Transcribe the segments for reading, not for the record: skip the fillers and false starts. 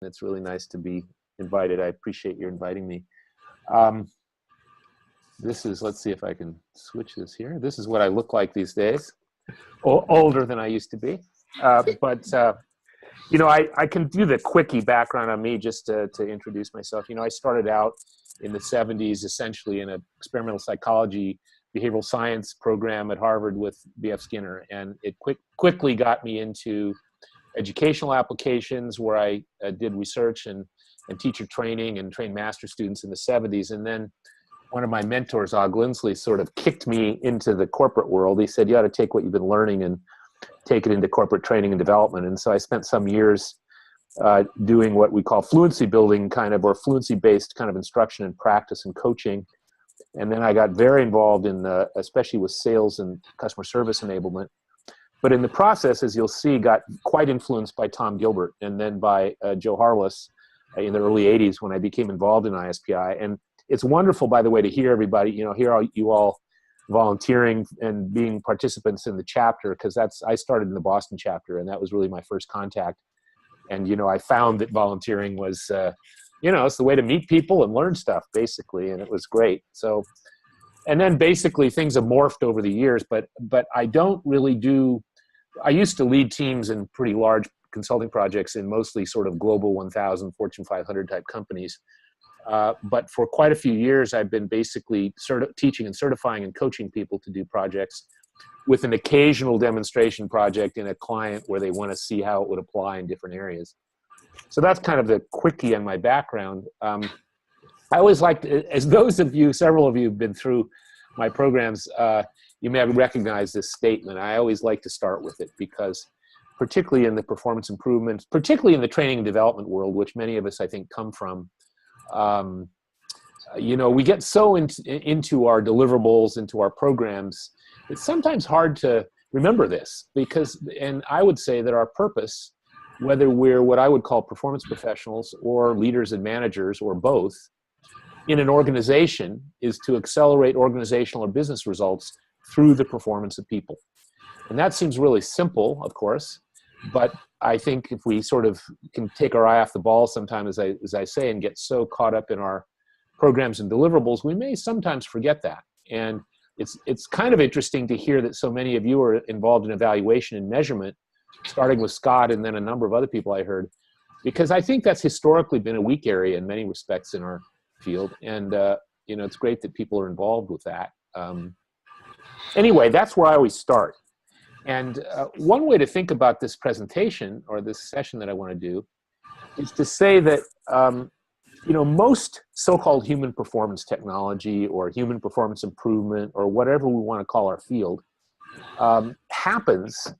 It's really nice to be invited. I appreciate your inviting me. This is, let's see if I can switch this here. This is what I look like these days. Older than I used to be. You know, I can do the quickie background on me just to introduce myself. You know, I started out in the 70s essentially in an experimental psychology behavioral science program at Harvard with B.F. Skinner, and it quickly got me into educational applications where I did research and teacher training and trained master students in the 70s. And then one of my mentors, Og Lindsley, sort of kicked me into the corporate world. He said, you ought to take what you've been learning and take it into corporate training and development. And so I spent some years doing what we call fluency building kind of, or fluency-based kind of instruction and practice and coaching. And then I got very involved in, especially with sales and customer service enablement. But in the process, as you'll see, got quite influenced by Tom Gilbert and then by Joe Harless in the early 80s when I became involved in ISPI. And it's wonderful, by the way, to hear everybody, you know, hear you all volunteering and being participants in the chapter, because I started in the Boston chapter, and that was really my first contact. And, you know, I found that volunteering was, you know, it's the way to meet people and learn stuff, basically, and it was great. So, and then basically things have morphed over the years, but I don't really do, I used to lead teams in pretty large consulting projects in mostly sort of global 1,000, Fortune 500 type companies. But for quite a few years, I've been basically teaching and certifying and coaching people to do projects with an occasional demonstration project in a client where they want to see how it would apply in different areas. So that's kind of the quickie on my background. I always like to, as those of you, several of you have been through my programs, you may have recognized this statement. I always like to start with it because particularly in the performance improvement, particularly in the training and development world, which many of us I think come from, you know, we get so into our deliverables, into our programs, it's sometimes hard to remember this because, and I would say that our purpose, whether we're what I would call performance professionals or leaders and managers or both, in an organization is to accelerate organizational or business results through the performance of people. And that seems really simple, of course, but I think if we sort of can take our eye off the ball sometimes, as I say, and get so caught up in our programs and deliverables, we may sometimes forget that. And it's kind of interesting to hear that so many of you are involved in evaluation and measurement, starting with Scott and then a number of other people I heard, because I think that's historically been a weak area in many respects in our field. And, you know, it's great that people are involved with that. Anyway, that's where I always start. And one way to think about this presentation or this session that I want to do is to say that, you know, most so-called human performance technology or human performance improvement or whatever we want to call our field happens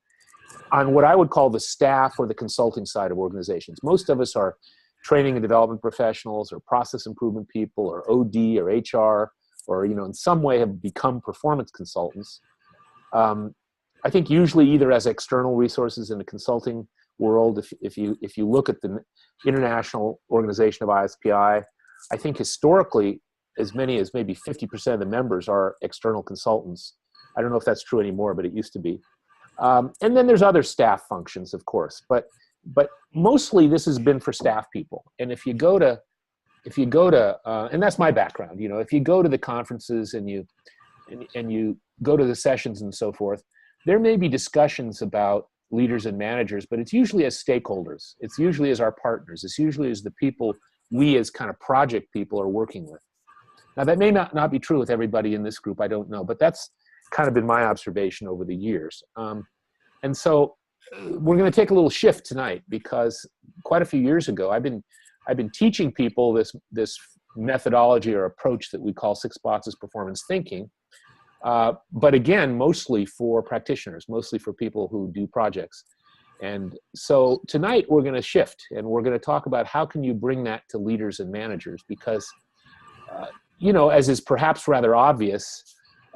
on what I would call the staff or the consulting side of organizations. Most of us are training and development professionals or process improvement people or OD or HR or, you know, in some way have become performance consultants. I think usually either as external resources in the consulting world, if you look at the international organization of ISPI, I think historically as many as maybe 50% of the members are external consultants. I don't know if that's true anymore, but it used to be. And then there's other staff functions, of course, but mostly this has been for staff people. And if you go to, and that's my background, you know, if you go to the conferences and you go to the sessions and so forth, there may be discussions about leaders and managers, but it's usually as stakeholders. It's usually as our partners. It's usually as the people we as kind of project people are working with. Now that may not be true with everybody in this group, I don't know, but that's kind of been my observation over the years. And so we're going to take a little shift tonight because quite a few years ago, I've been teaching people this methodology or approach that we call 6 boxes performance thinking. But again, mostly for practitioners, mostly for people who do projects. And so tonight we're going to shift and we're going to talk about how can you bring that to leaders and managers because, you know, as is perhaps rather obvious,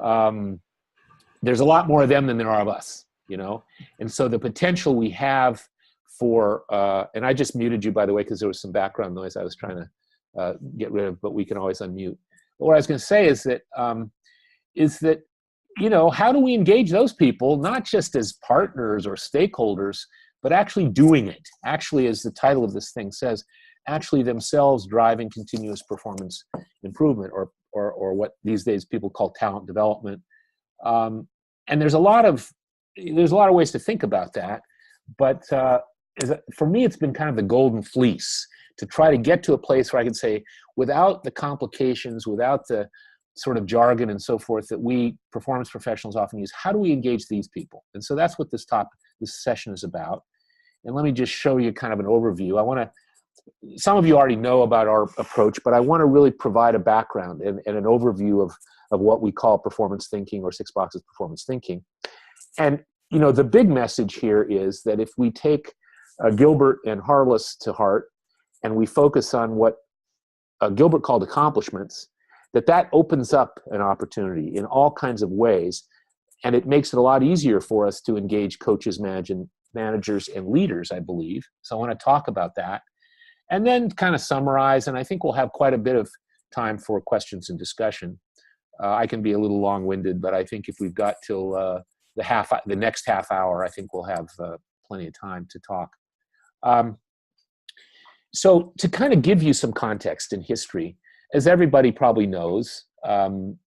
there's a lot more of them than there are of us, you know? And so the potential we have for, and I just muted you, by the way, because there was some background noise I was trying to get rid of, but we can always unmute. But what I was going to say is that, you know, how do we engage those people, not just as partners or stakeholders, but actually doing it, actually, as the title of this thing says, actually themselves driving continuous performance improvement, or what these days people call talent development. And there's a lot of ways to think about that, but for me, it's been kind of the golden fleece to try to get to a place where I can say, without the complications, without the sort of jargon and so forth that we performance professionals often use, how do we engage these people? And so that's what this session is about. And let me just show you kind of an overview. Some of you already know about our approach, but I want to really provide a background and an overview of what we call performance thinking, or 6 boxes performance thinking. And, you know, the big message here is that if we take Gilbert and Harless to heart, and we focus on what Gilbert called accomplishments, that opens up an opportunity in all kinds of ways, and it makes it a lot easier for us to engage coaches, managers, and leaders, I believe. So I want to talk about that, and then kind of summarize, and I think we'll have quite a bit of time for questions and discussion. I can be a little long-winded, but I think if we've got till the next half hour, I think we'll have plenty of time to talk. So to kind of give you some context in history, as everybody probably knows, the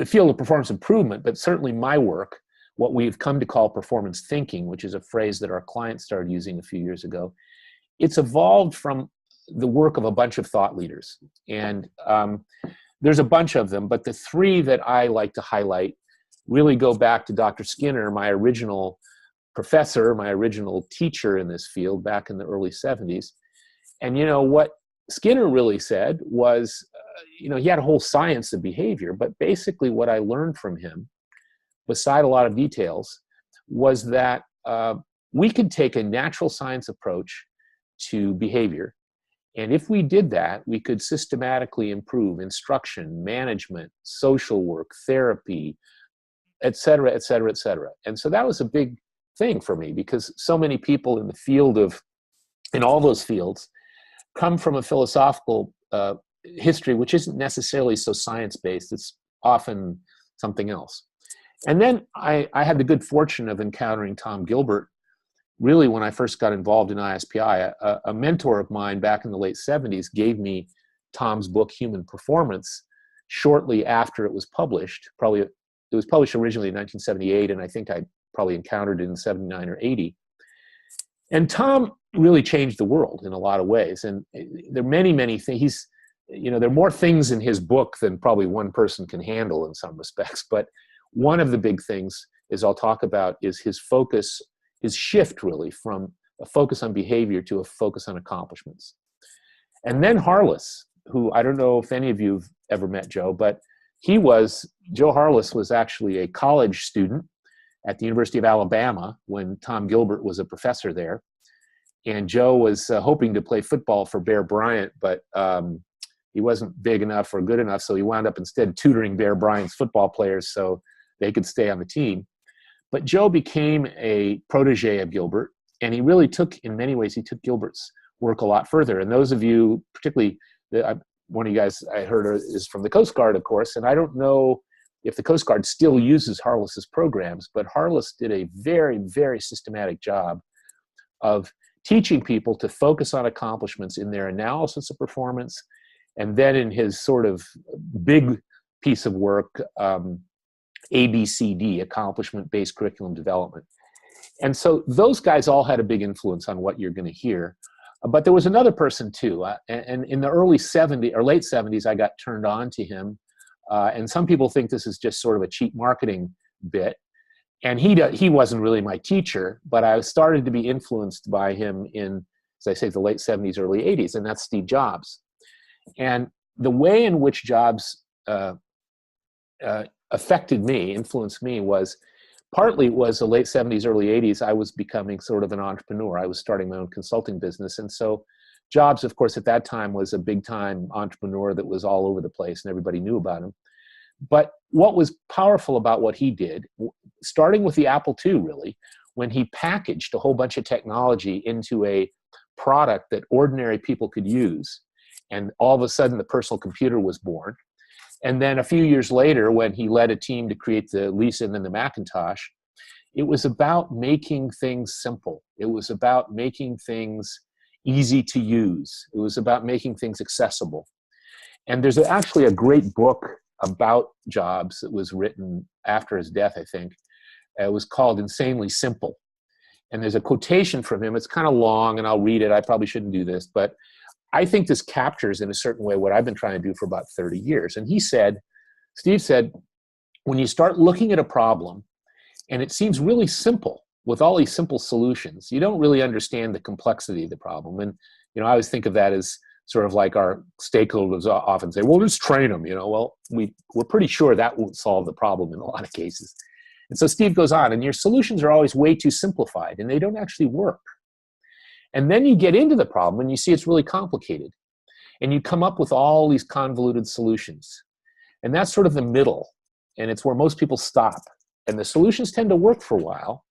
field of performance improvement, but certainly my work, what we've come to call performance thinking, which is a phrase that our clients started using a few years ago, it's evolved from the work of a bunch of thought leaders. And there's a bunch of them, but the 3 that I like to highlight really go back to Dr. Skinner, my original professor, my original teacher in this field back in the early 70s. And, you know, what Skinner really said was, you know, he had a whole science of behavior, but basically what I learned from him, beside a lot of details, was that we could take a natural science approach to behavior. And if we did that, we could systematically improve instruction, management, social work, therapy, et cetera, et cetera, et cetera. And so that was a big thing for me, because so many people in the field in all those fields come from a philosophical history which isn't necessarily so science-based. It's often something else. And then I had the good fortune of encountering Tom Gilbert, really when I first got involved in ISPI. A mentor of mine back in the late 70s gave me Tom's book, Human Performance, shortly after it was published. It was published originally in 1978, and I think I probably encountered it in 79 or 80. And Tom really changed the world in a lot of ways. And there are many, many things. There are more things in his book than probably one person can handle in some respects. But one of the big things I'll talk about is his focus, his shift really from a focus on behavior to a focus on accomplishments. And then Harless, who I don't know if any of you have ever met Joe, but Joe Harless was actually a college student at the University of Alabama when Tom Gilbert was a professor there. And Joe was hoping to play football for Bear Bryant, but he wasn't big enough or good enough, so he wound up instead tutoring Bear Bryant's football players so they could stay on the team. But Joe became a protege of Gilbert, and he really in many ways, he took Gilbert's work a lot further. And those of you, particularly, one of you guys I heard is from the Coast Guard, of course, and I don't know if the Coast Guard still uses Harless's programs, but Harless did a very, very systematic job of teaching people to focus on accomplishments in their analysis of performance, and then in his sort of big piece of work, ABCD, accomplishment-based curriculum development. And so those guys all had a big influence on what you're going to hear. But there was another person too, and in the early 70s or late 70s, I got turned on to him. And some people think this is just sort of a cheap marketing bit. And he wasn't really my teacher, but I started to be influenced by him in, as I say, the late 70s, early 80s, and that's Steve Jobs. And the way in which Jobs influenced me, was partly was the late 70s, early 80s. I was becoming sort of an entrepreneur. I was starting my own consulting business. And so Jobs, of course, at that time was a big-time entrepreneur that was all over the place, and everybody knew about him. But what was powerful about what he did, starting with the Apple II, really, when he packaged a whole bunch of technology into a product that ordinary people could use, and all of a sudden the personal computer was born. And then a few years later, when he led a team to create the Lisa and then the Macintosh, it was about making things simple. It was about making things easy to use. It was about making things accessible. And there's actually a great book about Jobs that was written after his death, I think. It was called Insanely Simple. And there's a quotation from him. It's kind of long, and I'll read it. I probably shouldn't do this, but I think this captures in a certain way what I've been trying to do for about 30 years. And he said, Steve said, when you start looking at a problem and it seems really simple with all these simple solutions, you don't really understand the complexity of the problem. And, you know, I always think of that as sort of like our stakeholders often say, well, just train them, you know. Well, we're pretty sure that won't solve the problem in a lot of cases. And so Steve goes on, and your solutions are always way too simplified, and they don't actually work. And then you get into the problem, and you see it's really complicated. And you come up with all these convoluted solutions. And that's sort of the middle, and it's where most people stop. And the solutions tend to work for a while,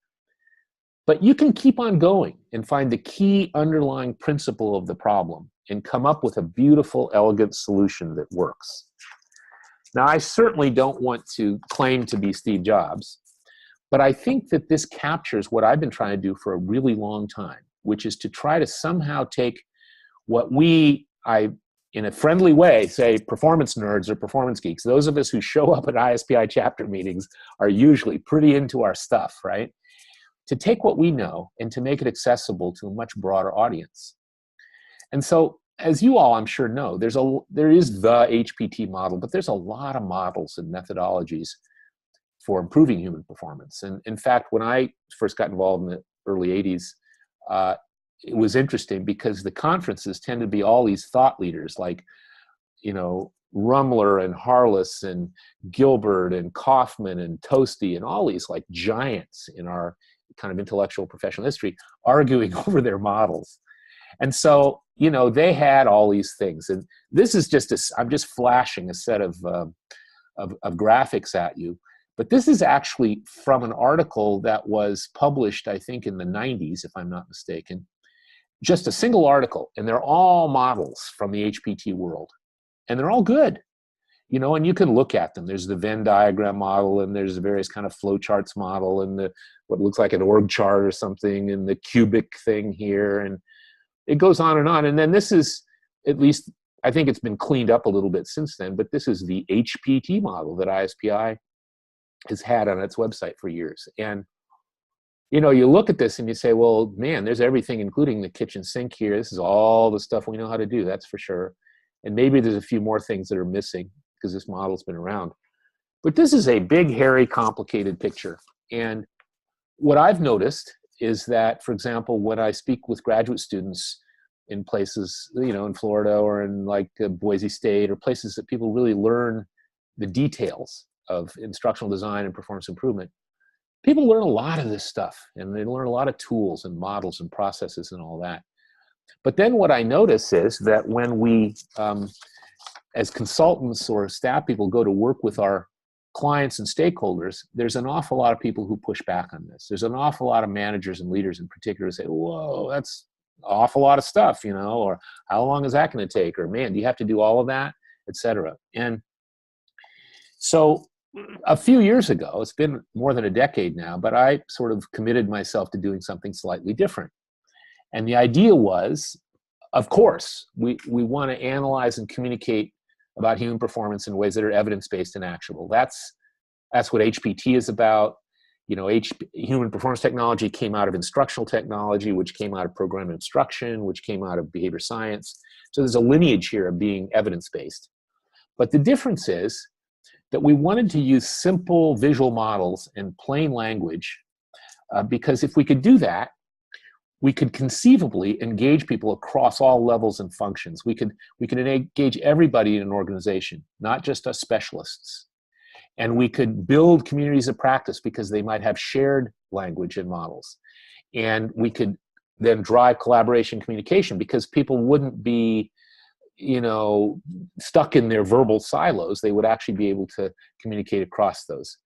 but you can keep on going and find the key underlying principle of the problem and come up with a beautiful, elegant solution that works. Now, I certainly don't want to claim to be Steve Jobs, but I think that this captures what I've been trying to do for a really long time, which is to try to somehow take what in a friendly way, say performance nerds or performance geeks. Those of us who show up at ISPI chapter meetings are usually pretty into our stuff, right? To take what we know and to make it accessible to a much broader audience. And so, as you all I'm sure know, there is the HPT model, but there's a lot of models and methodologies for improving human performance. And in fact, when I first got involved in the early 80s, it was interesting because the conferences tend to be all these thought leaders like, you know, Rumler and Harless and Gilbert and Kaufman and Toasty and all these like giants in our kind of intellectual professional history arguing over their models. And so, you know, they had all these things. And this is just I'm just flashing a set of graphics at you. But this is actually from an article that was published, I think, in the 90s, if I'm not mistaken. Just a single article, and they're all models from the HPT world. And they're all good, you know, and you can look at them. There's the Venn diagram model, and there's the various kind of flowcharts model, and the what looks like an org chart or something, and the cubic thing here, and it goes on and on. And then this is, at least, I think it's been cleaned up a little bit since then, but this is the HPT model that ISPI has had on its website for years. And, you know, you look at this and you say, well, man, there's everything, including the kitchen sink here. This is all the stuff we know how to do, that's for sure. And maybe there's a few more things that are missing because this model's been around. But this is a big, hairy, complicated picture. And what I've noticed is that, for example, when I speak with graduate students in places, you know, in Florida or in like Boise State or places that people really learn the details of instructional design and performance improvement, people learn a lot of this stuff, and they learn a lot of tools and models and processes and all that. But then what I notice is that when we, as consultants or staff people, go to work with our clients and stakeholders, there's an awful lot of people who push back on this. There's an awful lot of managers and leaders in particular who say, whoa, that's an awful lot of stuff, you know, or how long is that going to take? Or, man, do you have to do all of that, et cetera. And so a few years ago, it's been more than a decade now, but I sort of committed myself to doing something slightly different. And the idea was, of course, we want to analyze and communicate about human performance in ways that are evidence-based and actionable. That's what HPT is about. You know, human performance technology came out of instructional technology, which came out of program instruction, which came out of behavior science. So there's a lineage here of being evidence-based. But the difference is that we wanted to use simple visual models and plain language because if we could do that, we could conceivably engage people across all levels and functions. We could engage everybody in an organization, not just us specialists. And we could build communities of practice because they might have shared language and models. And we could then drive collaboration communication because people wouldn't be, you know, stuck in their verbal silos. They would actually be able to communicate across those.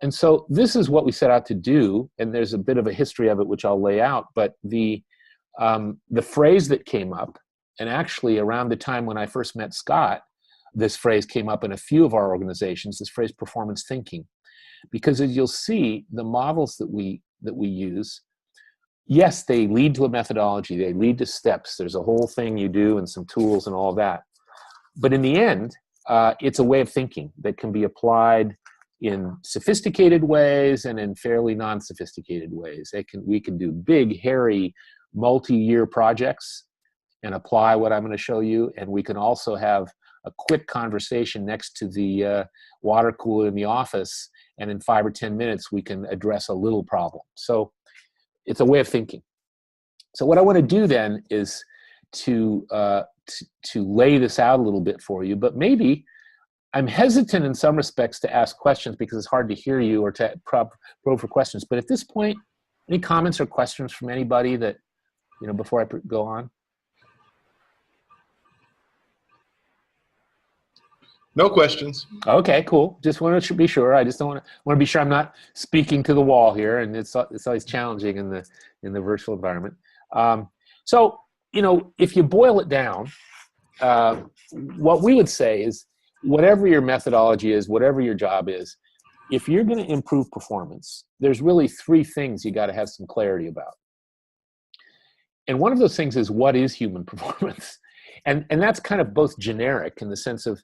And so this is what we set out to do, and there's a bit of a history of it which I'll lay out, but the phrase that came up, and actually around the time when I first met Scott, this phrase came up in a few of our organizations, this phrase performance thinking. Because as you'll see, the models that we use, yes, they lead to a methodology, they lead to steps. There's a whole thing you do and some tools and all of that. But in the end, it's a way of thinking that can be applied in sophisticated ways and in fairly non-sophisticated ways. We can do big, hairy, multi-year projects and apply what I'm going to show you. And we can also have a quick conversation next to the water cooler in the office, and in 5 or 10 minutes, we can address a little problem. So it's a way of thinking. So what I want to do then is to lay this out a little bit for you, but maybe I'm hesitant in some respects to ask questions because it's hard to hear you or to probe for questions. But at this point, any comments or questions from anybody that, before I go on? No questions. Okay, cool. Just want to be sure. I just don't want to be sure I'm not speaking to the wall here, and it's always challenging in the virtual environment. So if you boil it down, what we would say is, whatever your methodology is, whatever your job is, if you're going to improve performance, there's really 3 things you got to have some clarity about. And one of those things is, what is human performance? And that's kind of both generic in the sense of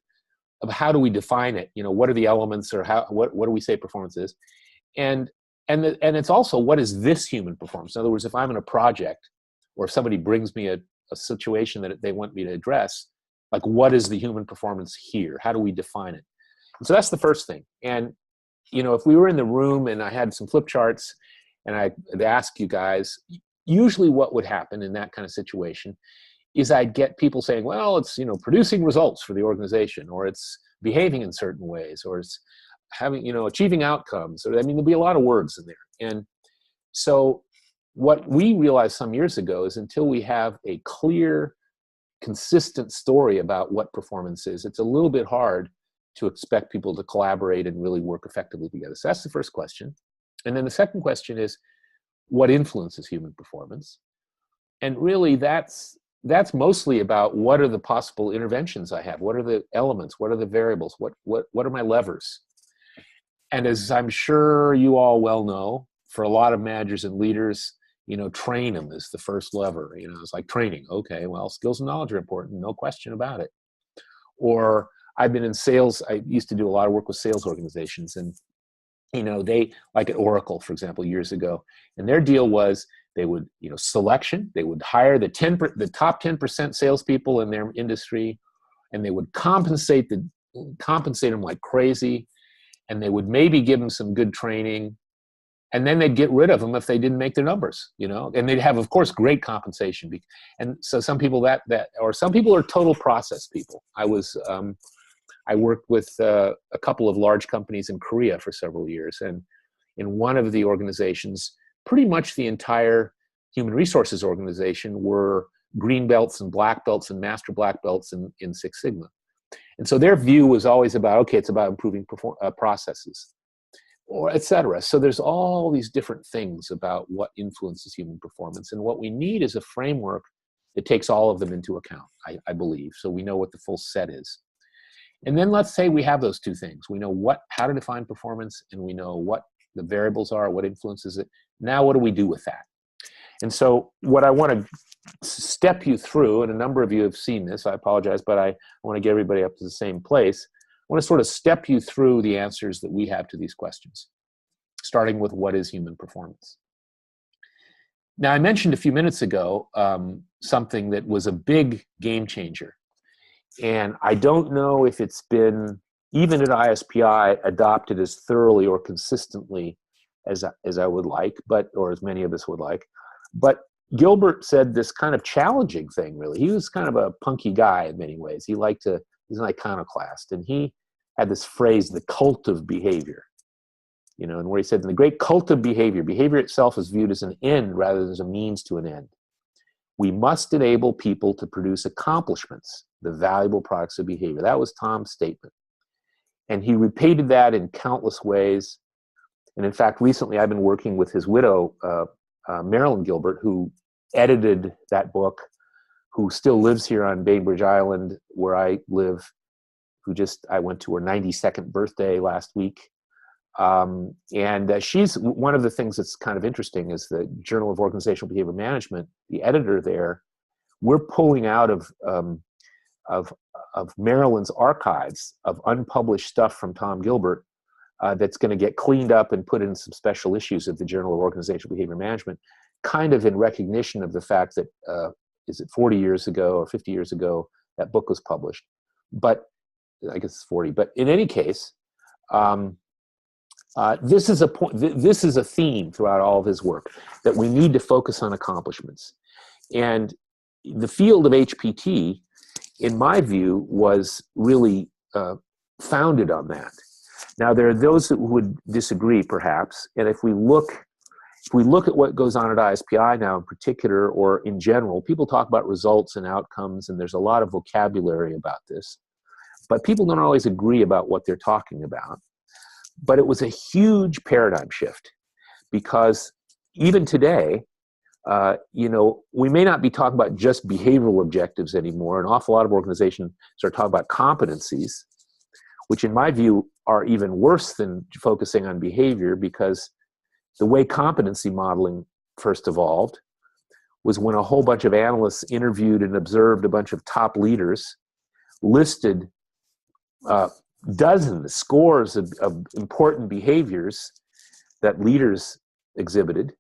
how do we define it? What are the elements, or what do we say performance is? And it's also, what is this human performance? In other words, if I'm in a project, or if somebody brings me a situation that they want me to address, like, what is the human performance here? How do we define it? And so that's the first thing. And if we were in the room and I had some flip charts and I'd ask you guys, usually what would happen in that kind of situation is I'd get people saying, well, it's producing results for the organization, or it's behaving in certain ways, or it's having achieving outcomes, or there'll be a lot of words in there. And so what we realized some years ago is, until we have a clear, consistent story about what performance is, it's a little bit hard to expect people to collaborate and really work effectively together. So that's the first question. And then the second question is, what influences human performance? And really that's mostly about, what are the possible interventions I have? What are the elements? What are the variables? What are my levers? And as I'm sure you all well know, for a lot of managers and leaders, train them is the first lever. It's like training. Okay, well, skills and knowledge are important, no question about it. Or I've been in sales. I used to do a lot of work with sales organizations, and they, like at Oracle, for example, years ago, and their deal was, they would, selection. They would hire the top 10% salespeople in their industry, and they would compensate them like crazy, and they would maybe give them some good training, and then they'd get rid of them if they didn't make their numbers, and they'd have, of course, great compensation. And so some people or some people are total process people. I worked with a couple of large companies in Korea for several years, and in one of the organizations, pretty much the entire human resources organization were green belts and black belts and master black belts in Six Sigma. And so their view was always about, okay, it's about improving processes, or et cetera. So there's all these different things about what influences human performance. And what we need is a framework that takes all of them into account, I believe, so we know what the full set is. And then let's say we have those 2 things. We know how to define performance, and we know what the variables are, what influences it. Now, what do we do with that? And so what I want to step you through, and a number of you have seen this, I apologize, but I want to get everybody up to the same place. I want to sort of step you through the answers that we have to these questions, starting with, what is human performance? Now, I mentioned a few minutes ago something that was a big game changer. And I don't know if it's been, even at ISPI, adopted as thoroughly or consistently as I would like, or as many of us would like. But Gilbert said this kind of challenging thing, really. He was kind of a punky guy in many ways. He's an iconoclast. And he had this phrase, the cult of behavior. And where he said, in the great cult of behavior, behavior itself is viewed as an end rather than as a means to an end. We must enable people to produce accomplishments, the valuable products of behavior. That was Tom's statement. And he repeated that in countless ways. And in fact, recently I've been working with his widow, Marilyn Gilbert, who edited that book, who still lives here on Bainbridge Island, where I live, I went to her 92nd birthday last week. She's one of the things that's kind of interesting is the Journal of Organizational Behavior Management, the editor there, we're pulling out of Maryland's archives of unpublished stuff from Tom Gilbert that's going to get cleaned up and put in some special issues of the Journal of Organizational Behavior Management, kind of in recognition of the fact that, is it 40 years ago or 50 years ago, that book was published. But I guess it's 40. But in any case, this is a theme throughout all of his work, that we need to focus on accomplishments. And the field of HPT, in my view, was really founded on that. Now, there are those that would disagree, perhaps, and if we look at what goes on at ISPI now in particular, or in general, people talk about results and outcomes, and there's a lot of vocabulary about this, but people don't always agree about what they're talking about. But it was a huge paradigm shift, because even today, we may not be talking about just behavioral objectives anymore. An awful lot of organizations are talking about competencies, which in my view are even worse than focusing on behavior, because the way competency modeling first evolved was when a whole bunch of analysts interviewed and observed a bunch of top leaders, listed dozens, scores of important behaviors that leaders exhibited,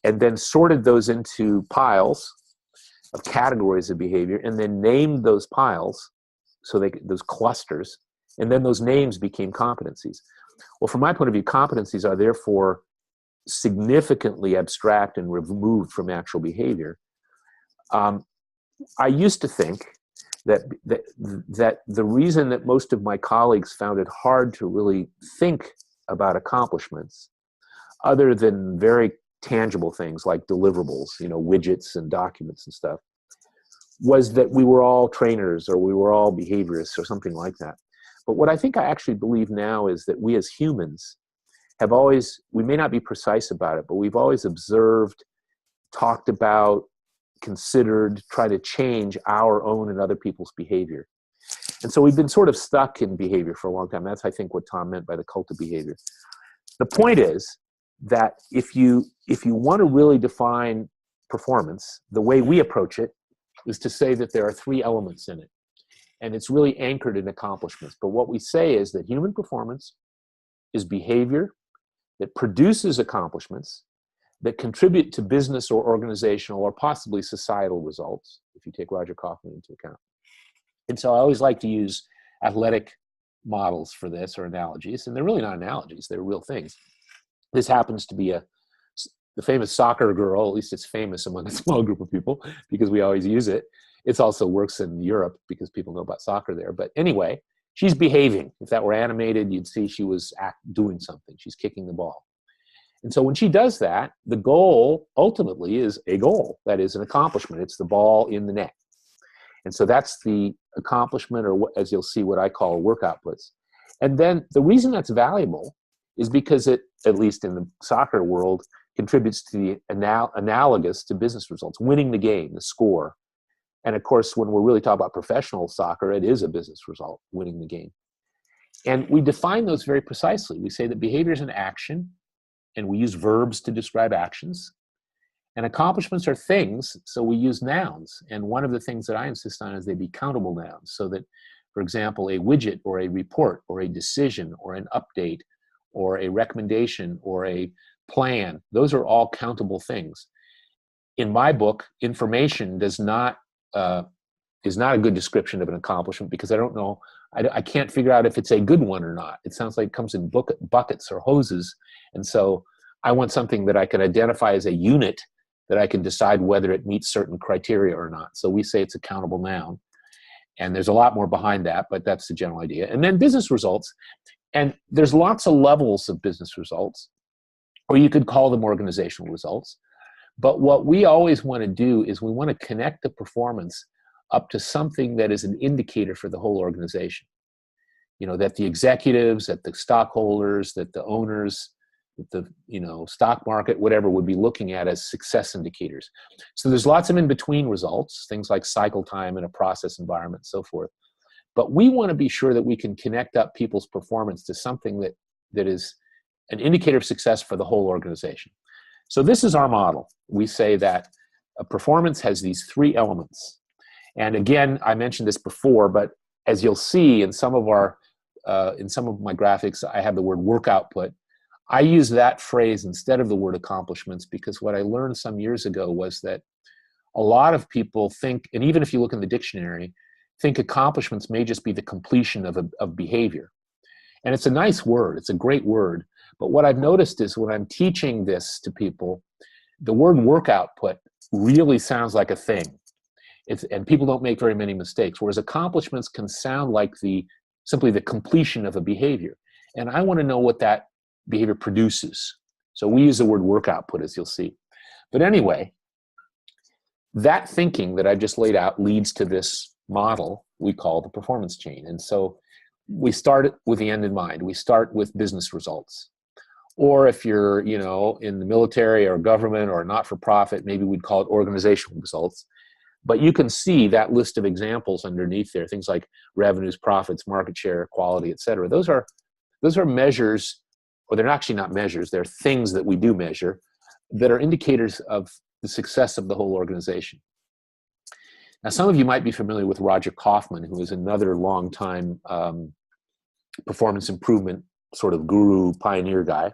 and then sorted those into piles of categories of behavior, and then named those piles, so those clusters, and then those names became competencies. Well, from my point of view, competencies are therefore significantly abstract and removed from actual behavior. I used to think that the reason that most of my colleagues found it hard to really think about accomplishments, other than very tangible things like deliverables, widgets and documents and stuff, was that we were all trainers or we were all behaviorists or something like that. But what I think I actually believe now is that we as humans have always, we may not be precise about it, but we've always observed, talked about, considered, tried to change our own and other people's behavior. And so we've been sort of stuck in behavior for a long time. That's, I think, what Tom meant by the cult of behavior. The point is that if you want to really define performance, the way we approach it is to say that there are three elements in it. And it's really anchored in accomplishments. But what we say is that human performance is behavior that produces accomplishments that contribute to business or organizational or possibly societal results, if you take Roger Kaufman into account. And so I always like to use athletic models for this, or analogies, and they're really not analogies, they're real things. This happens to be the famous soccer girl, at least it's famous among a small group of people because we always use it. It also works in Europe because people know about soccer there. But anyway, she's behaving. If that were animated, you'd see she was doing something. She's kicking the ball. And so when she does that, the goal ultimately is a goal. That is an accomplishment. It's the ball in the net. And so that's the accomplishment, or as you'll see, what I call work outputs. And then the reason that's valuable is because it, at least in the soccer world, contributes to the analogous to business results, winning the game, the score. And of course, when we're really talking about professional soccer, it is a business result, winning the game. And we define those very precisely. We say that behavior is an action, and we use verbs to describe actions. And accomplishments are things, so we use nouns. And one of the things that I insist on is they be countable nouns, so that, for example, a widget or a report or a decision or an update or a recommendation or a plan, those are all countable things. In my book, information is not a good description of an accomplishment, because I don't know, I can't figure out if it's a good one or not. It sounds like it comes in buckets or hoses. And so I want something that I can identify as a unit that I can decide whether it meets certain criteria or not. So we say it's a countable noun. And there's a lot more behind that, but that's the general idea. And then business results. And there's lots of levels of business results, or you could call them organizational results. But what we always want to do is we want to connect the performance up to something that is an indicator for the whole organization. That the executives, that the stockholders, that the owners, that the stock market, whatever, would be looking at as success indicators. So there's lots of in-between results, things like cycle time in a process environment, and so forth. But we want to be sure that we can connect up people's performance to something that is an indicator of success for the whole organization. So this is our model. We say that a performance has these three elements. And again, I mentioned this before, but as you'll see in some of my graphics, I have the word work output. I use that phrase instead of the word accomplishments because what I learned some years ago was that a lot of people think, and even if you look in the dictionary, think accomplishments may just be the completion of behavior. And it's a nice word, it's a great word, but what I've noticed is when I'm teaching this to people, the word work output really sounds like a thing. And people don't make very many mistakes, whereas accomplishments can sound like simply the completion of a behavior. And I want to know what that behavior produces. So we use the word work output, as you'll see. But anyway, that thinking that I just laid out leads to this model we call the performance chain. And so we start with the end in mind. We start with business results. Or if you're, in the military or government or not-for-profit, maybe we'd call it organizational results. But you can see that list of examples underneath there, things like revenues, profits, market share, quality, et cetera. Those are measures, or they're actually not measures, they're things that we do measure that are indicators of the success of the whole organization. Now, some of you might be familiar with Roger Kaufman, who is another longtime performance improvement sort of guru, pioneer guy.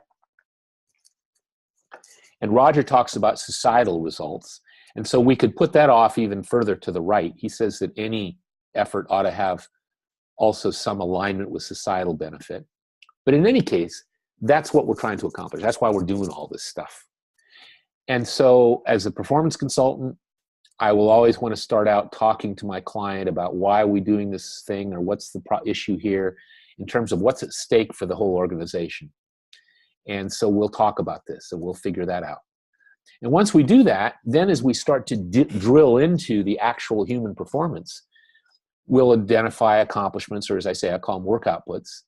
And Roger talks about societal results. And so we could put that off even further to the right. He says that any effort ought to have also some alignment with societal benefit. But in any case, that's what we're trying to accomplish. That's why we're doing all this stuff. And so as a performance consultant, I will always want to start out talking to my client about why are we doing this thing or what's the issue here in terms of what's at stake for the whole organization. And so we'll talk about this and we'll figure that out. And once we do that, then as we start to drill into the actual human performance, we'll identify accomplishments, or as I say, I call them work outputs,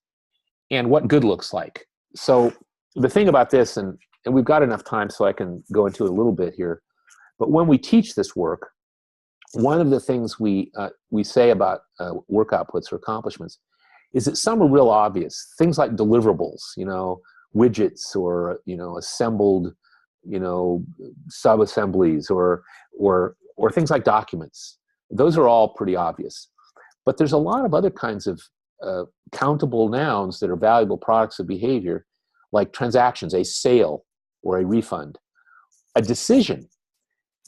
and what good looks like. So the thing about this, and we've got enough time so I can go into it a little bit here, but when we teach this work, one of the things we say about work outputs or accomplishments is that some are real obvious. Things like deliverables, widgets or, assembled, sub-assemblies or things like documents. Those are all pretty obvious. But there's a lot of other kinds of countable nouns that are valuable products of behavior, like transactions, a sale or a refund. A decision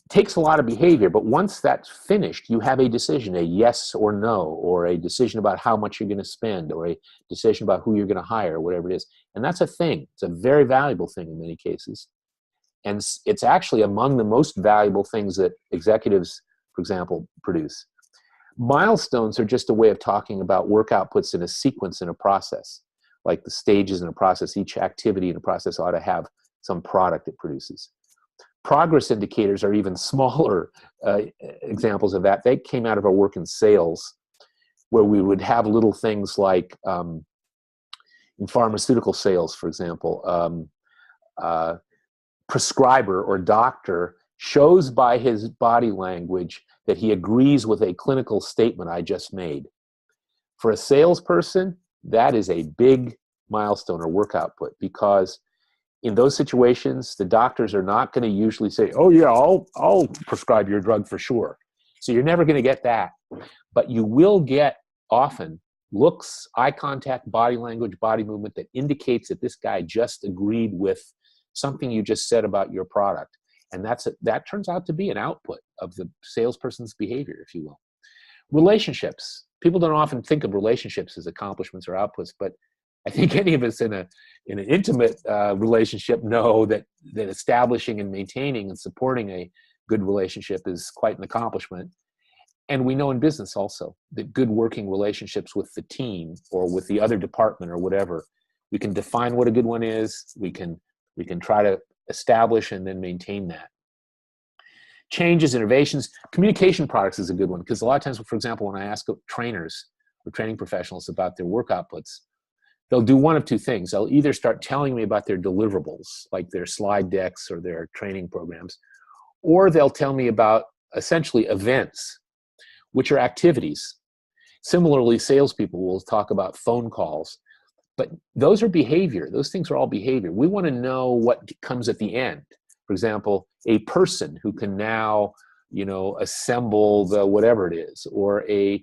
takes a lot of behavior, but once that's finished, you have a decision, a yes or no, or a decision about how much you're going to spend, or a decision about who you're going to hire, whatever it is. And that's a thing. It's a very valuable thing in many cases. And it's actually among the most valuable things that executives, for example, produce. Milestones are just a way of talking about work outputs in a sequence in a process, like the stages in a process. Each activity in a process ought to have some product it produces. Progress indicators are even smaller examples of that. They came out of our work in sales, where we would have little things like in pharmaceutical sales, for example, prescriber or doctor shows by his body language that he agrees with a clinical statement I just made. For a salesperson, that is a big milestone or work output, because in those situations, the doctors are not going to usually say, oh yeah, I'll prescribe your drug for sure. So you're never going to get that. But you will get often looks, eye contact, body language, body movement that indicates that this guy just agreed with something you just said about your product. And that turns out to be an output of the salesperson's behavior, if you will. Relationships. People don't often think of relationships as accomplishments or outputs, but I think any of us in an intimate relationship know that establishing and maintaining and supporting a good relationship is quite an accomplishment. And we know in business also that good working relationships with the team or with the other department or whatever, we can define what a good one is. We can try to establish and then maintain that. Changes, innovations, communication products is a good one, because a lot of times, for example, when I ask trainers or training professionals about their work outputs, they'll do one of two things. They'll either start telling me about their deliverables, like their slide decks or their training programs, or they'll tell me about essentially events, which are activities. Similarly, salespeople will talk about phone calls. But those are behavior. Those things are all behavior. We want to know what comes at the end. For example, a person who can now, assemble the whatever it is, or a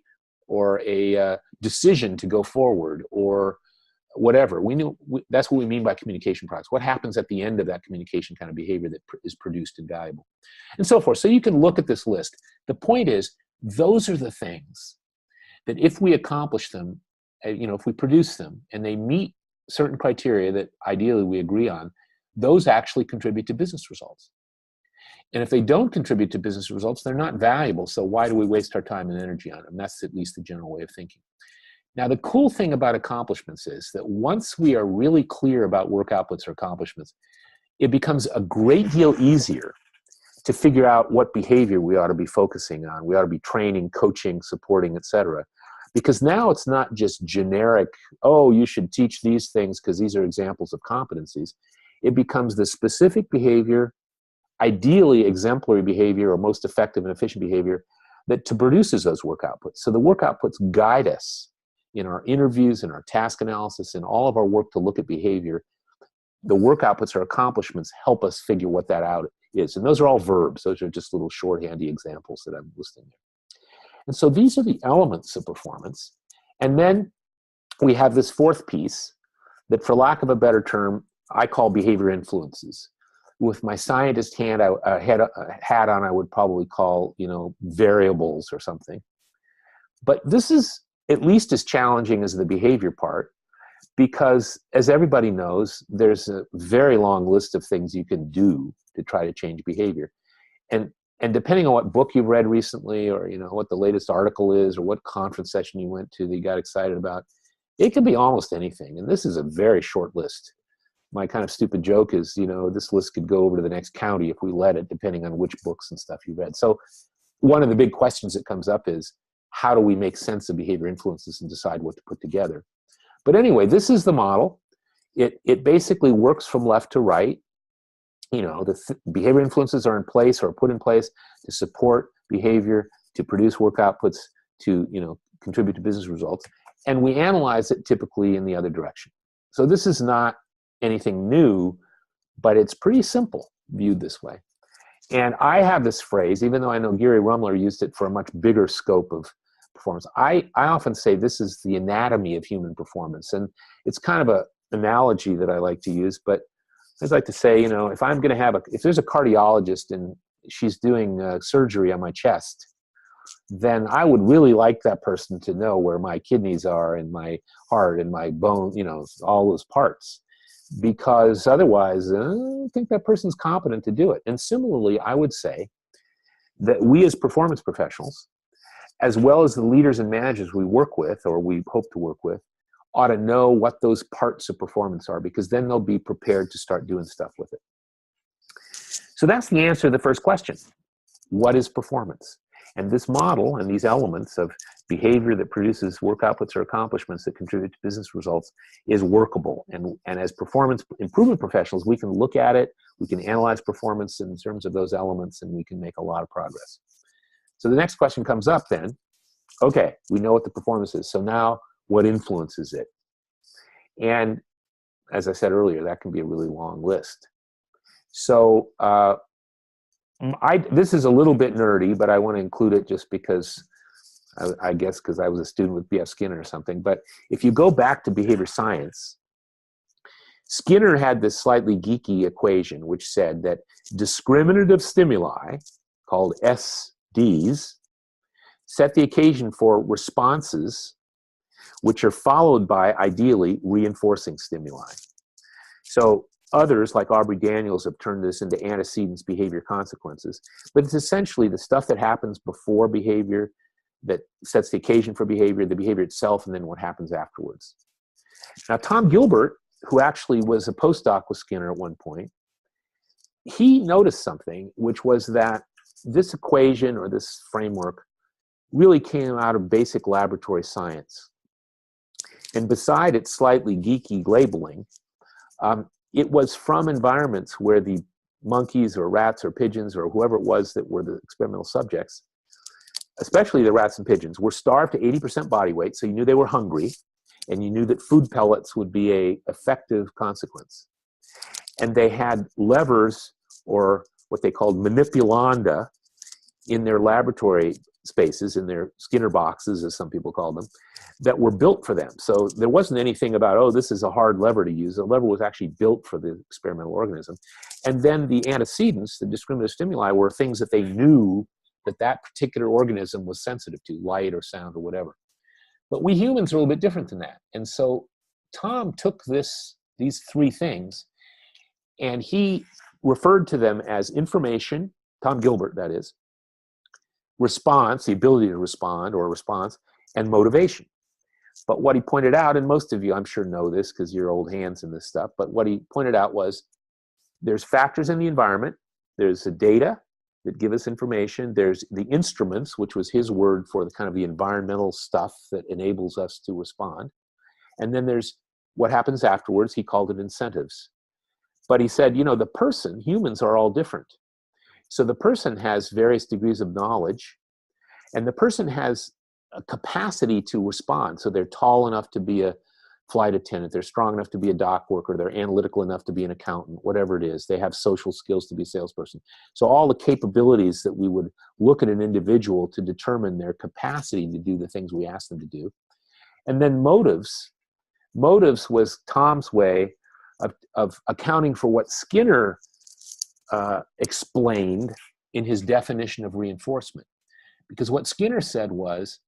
decision to go forward, or whatever. That's what we mean by communication products. What happens at the end of that communication kind of behavior that is produced and valuable, and so forth. So you can look at this list. The point is, those are the things that if we accomplish them, if we produce them and they meet certain criteria that ideally we agree on, those actually contribute to business results. And if they don't contribute to business results, they're not valuable. So why do we waste our time and energy on them? That's at least the general way of thinking. Now, the cool thing about accomplishments is that once we are really clear about work outputs or accomplishments, it becomes a great deal easier to figure out what behavior we ought to be focusing on. We ought to be training, coaching, supporting, etc. Because now it's not just generic, oh, you should teach these things because these are examples of competencies. It becomes the specific behavior, ideally exemplary behavior or most effective and efficient behavior that produces those work outputs. So the work outputs guide us in our interviews, in our task analysis, in all of our work to look at behavior. The work outputs or accomplishments help us figure what that out is. And those are all verbs. Those are just little shorthandy examples that I'm listing there. And so these are the elements of performance. And then we have this fourth piece that, for lack of a better term, I call behavior influences. With my scientist hat on, I would probably call, variables or something. But this is at least as challenging as the behavior part, because as everybody knows, there's a very long list of things you can do to try to change behavior. And depending on what book you've read recently, or what the latest article is, or what conference session you went to that you got excited about, it can be almost anything. And this is a very short list. My kind of stupid joke is, this list could go over to the next county if we let it, depending on which books and stuff you read. So one of the big questions that comes up is, how do we make sense of behavior influences and decide what to put together? But anyway, this is the model. It basically works from left to right. The behavior influences are in place or put in place to support behavior, to produce work outputs, to contribute to business results. And we analyze it typically in the other direction. So this is not anything new, but it's pretty simple viewed this way. And I have this phrase, even though I know Gary Rumler used it for a much bigger scope of performance. I often say this is the anatomy of human performance. And it's kind of an analogy that I like to use, but I'd like to say, if I'm going to if there's a cardiologist and she's doing surgery on my chest, then I would really like that person to know where my kidneys are and my heart and my bone, all those parts. Because otherwise, I don't think that person's competent to do it. And similarly, I would say that we as performance professionals, as well as the leaders and managers we work with, or we hope to work with, ought to know what those parts of performance are, because then they'll be prepared to start doing stuff with it. So that's the answer to the first question. What is performance? And this model and these elements of behavior that produces work outputs or accomplishments that contribute to business results is workable. And as performance improvement professionals, we can look at it, we can analyze performance in terms of those elements, and we can make a lot of progress. So the next question comes up then. Okay, we know what the performance is. So now, what influences it? And as I said earlier, that can be a really long list. So this is a little bit nerdy, but I want to include it just because, I guess because I was a student with B.F. Skinner or something. But if you go back to behavior science, Skinner had this slightly geeky equation which said that discriminative stimuli, called SDs, set the occasion for responses which are followed by, ideally, reinforcing stimuli. So others, like Aubrey Daniels, have turned this into antecedents, behavior, consequences. But it's essentially the stuff that happens before behavior that sets the occasion for behavior, the behavior itself, and then what happens afterwards. Now, Tom Gilbert, who actually was a postdoc with Skinner at one point, he noticed something, which was that this equation or this framework really came out of basic laboratory science. And beside its slightly geeky labeling, it was from environments where the monkeys or rats or pigeons or whoever it was that were the experimental subjects, especially the rats and pigeons, were starved to 80% body weight, so you knew they were hungry. and you knew that food pellets would be a effective consequence. And they had levers, or what they called manipulanda, in their laboratory spaces, in their Skinner boxes, as some people call them, that were built for them. So there wasn't anything about, oh, this is a hard lever to use. The lever was actually built for the experimental organism. And then the antecedents, the discriminative stimuli, were things that they knew that that particular organism was sensitive to, light or sound or whatever. But we humans are a little bit different than that. And so Tom took these three things, and he referred to them as information, Tom Gilbert, that is, response, the ability to respond or response, and motivation. But what he pointed out, and most of you I'm sure know this because you're old hands in this stuff, but what he pointed out was there's factors in the environment, there's the data that give us information, there's the instruments, which was his word for the kind of the environmental stuff that enables us to respond, and then there's what happens afterwards. He called it incentives. But he said, you know, the person, humans are all different. So the person has various degrees of knowledge, and the person has a capacity to respond. So they're tall enough to be a flight attendant, they're strong enough to be a dock worker, they're analytical enough to be an accountant, whatever it is. They have social skills to be a salesperson. So all the capabilities that we would look at an individual to determine their capacity to do the things we ask them to do. And then motives. Motives was Tom's way of accounting for what Skinner explained in his definition of reinforcement. Because what Skinner said was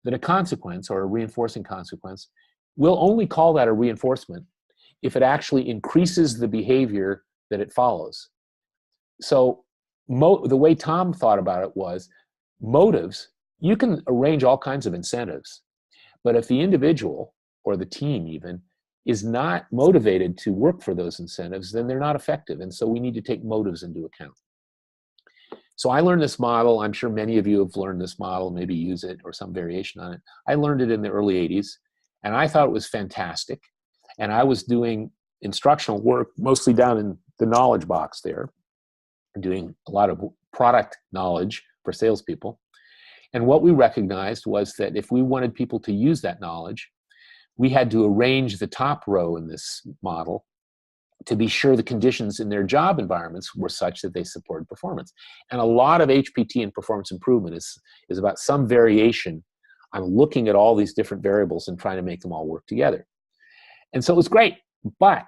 that a consequence, or a reinforcing consequence, we'll only call that a reinforcement if it actually increases the behavior that it follows. So the way Tom thought about it was, motives, you can arrange all kinds of incentives, but if the individual, or the team even, is not motivated to work for those incentives, then they're not effective. And so we need to take motives into account. So I learned this model. I'm sure many of you have learned this model, maybe use it or some variation on it. I learned it in the early 80s, and I thought it was fantastic. And I was doing instructional work, mostly down in the knowledge box there, doing a lot of product knowledge for salespeople. And what we recognized was that if we wanted people to use that knowledge, we had to arrange the top row in this model to be sure the conditions in their job environments were such that they supported performance. And a lot of HPT and performance improvement is about some variation. I'm looking at all these different variables and trying to make them all work together. And so it was great. But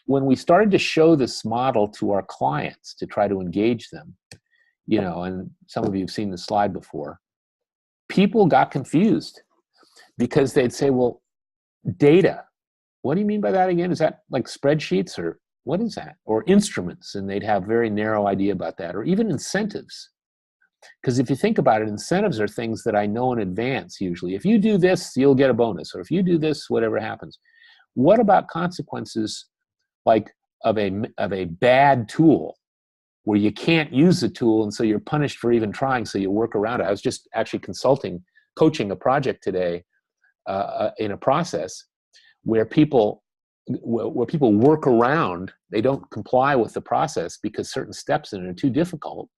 when we started to show this model to our clients to try to engage them, you know, and some of you have seen the slide before, people got confused because they'd say, well, data, what do you mean by that again? Is that like spreadsheets, or what is that? Or instruments, and they'd have very narrow idea about that. Or even incentives. Because if you think about it, incentives are things that I know in advance usually. If you do this, you'll get a bonus. Or if you do this, whatever happens. What about consequences like of a bad tool where you can't use the tool and so you're punished for even trying, so you work around it? I was just actually coaching a project today in a process where people work around, they don't comply with the process because certain steps in it are too difficult.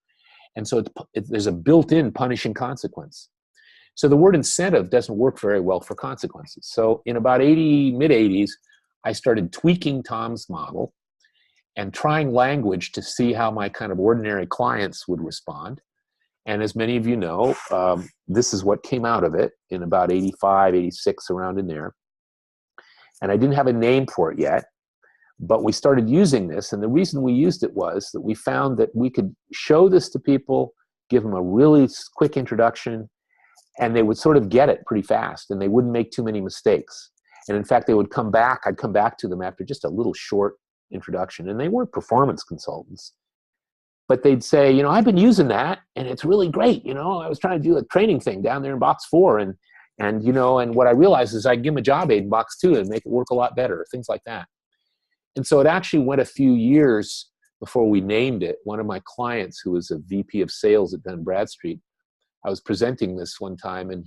And so there's a built-in punishing consequence. So the word incentive doesn't work very well for consequences. So in about mid-80s, I started tweaking Tom's model and trying language to see how my kind of ordinary clients would respond. And as many of you know, this is what came out of it in about 85, 86, around in there. And I didn't have a name for it yet, but we started using this. And the reason we used it was that we found that we could show this to people, give them a really quick introduction, and they would sort of get it pretty fast, and they wouldn't make too many mistakes. And in fact, they would come back. I'd come back to them after just a little short introduction, and they weren't performance consultants. But they'd say, you know, I've been using that, and it's really great. You know, I was trying to do a training thing down there in box 4, and you know, and what I realized is I give them a job aid in box 2 and make it work a lot better, things like that. And so it actually went a few years before we named it. One of my clients, who was a VP of sales at Dun Bradstreet, I was presenting this one time, and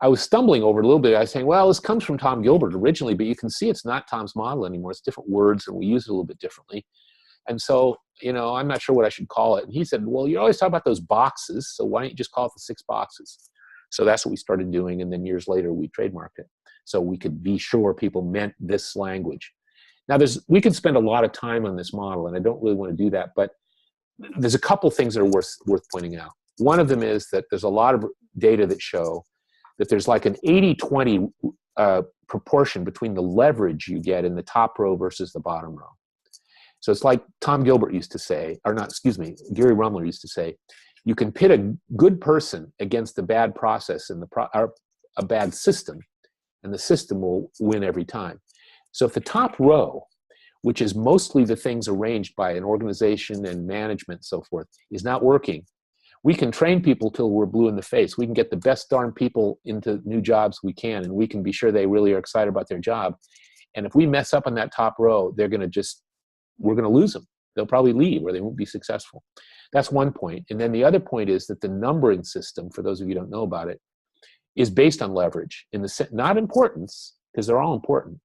I was stumbling over it a little bit. I was saying, well, this comes from Tom Gilbert originally, but you can see it's not Tom's model anymore. It's different words, and we use it a little bit differently. And so, you know, I'm not sure what I should call it. And he said, well, you always talk about those boxes, so why don't you just call it the 6 boxes? So that's what we started doing, and then years later we trademarked it. So we could be sure people meant this language. Now we could spend a lot of time on this model, and I don't really want to do that, but there's a couple things that are worth pointing out. One of them is that there's a lot of data that show that there's like an 80-20 proportion between the leverage you get in the top row versus the bottom row. So it's like Tom Gilbert used to say, or not, excuse me, Gary Rumler used to say, you can pit a good person against a bad process and a bad system, and the system will win every time. So if the top row, which is mostly the things arranged by an organization and management and so forth, is not working, we can train people till we're blue in the face. We can get the best darn people into new jobs we can, and we can be sure they really are excited about their job. And if we mess up on that top row, we're going to lose them. They'll probably leave or they won't be successful. That's one point. And then the other point is that the numbering system, for those of you who don't know about it, is based on leverage. Not importance, because they're all important.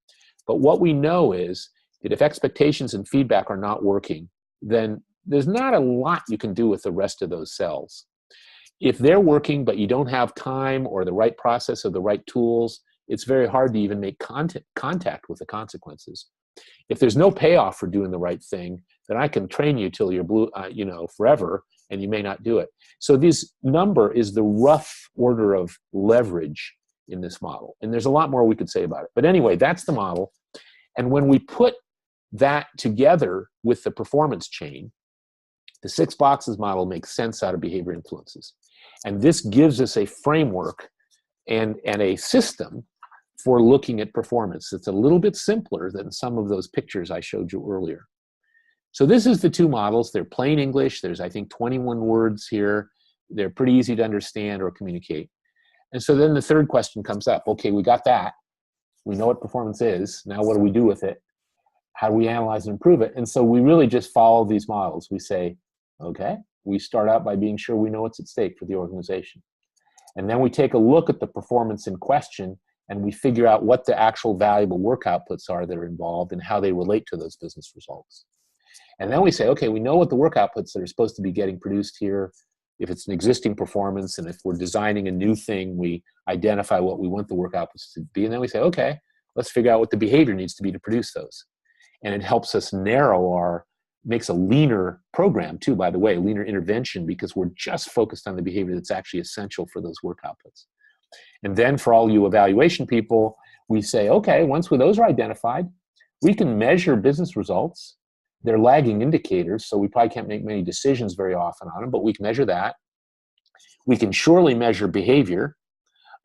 But what we know is that if expectations and feedback are not working, then there's not a lot you can do with the rest of those cells. If they're working, but you don't have time or the right process or the right tools, it's very hard to even make contact with the consequences. If there's no payoff for doing the right thing, then I can train you till you're blue, forever, and you may not do it. So this number is the rough order of leverage in this model. And there's a lot more we could say about it. But anyway, that's the model. And when we put that together with the performance chain, the 6 boxes model makes sense out of behavior influences. And this gives us a framework and a system for looking at performance. It's a little bit simpler than some of those pictures I showed you earlier. So this is the 2 models. They're plain English. There's, I think, 21 words here. They're pretty easy to understand or communicate. And so then the third question comes up. Okay, we got that. We know what performance is. Now what do we do with it? How do we analyze and improve it? And so we really just follow these models. We say, okay, we start out by being sure we know what's at stake for the organization. And then we take a look at the performance in question, and we figure out what the actual valuable work outputs are that are involved and how they relate to those business results. And then we say, okay, we know what the work outputs that are supposed to be getting produced here. If it's an existing performance, and if we're designing a new thing, we identify what we want the work outputs to be. And then we say, okay, let's figure out what the behavior needs to be to produce those. And it helps us makes a leaner program too, by the way, leaner intervention, because we're just focused on the behavior that's actually essential for those work outputs. And then for all you evaluation people, we say, okay, once those are identified, we can measure business results. They're lagging indicators, so we probably can't make many decisions very often on them, but we can measure that. We can surely measure behavior.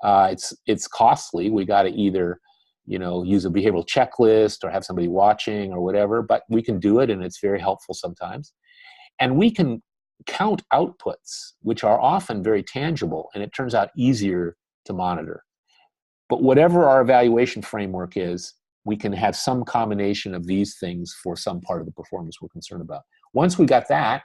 It's costly. We got to either use a behavioral checklist or have somebody watching or whatever, but we can do it, and it's very helpful sometimes. And we can count outputs, which are often very tangible, and it turns out easier to monitor. But whatever our evaluation framework is, we can have some combination of these things for some part of the performance we're concerned about. Once we got that,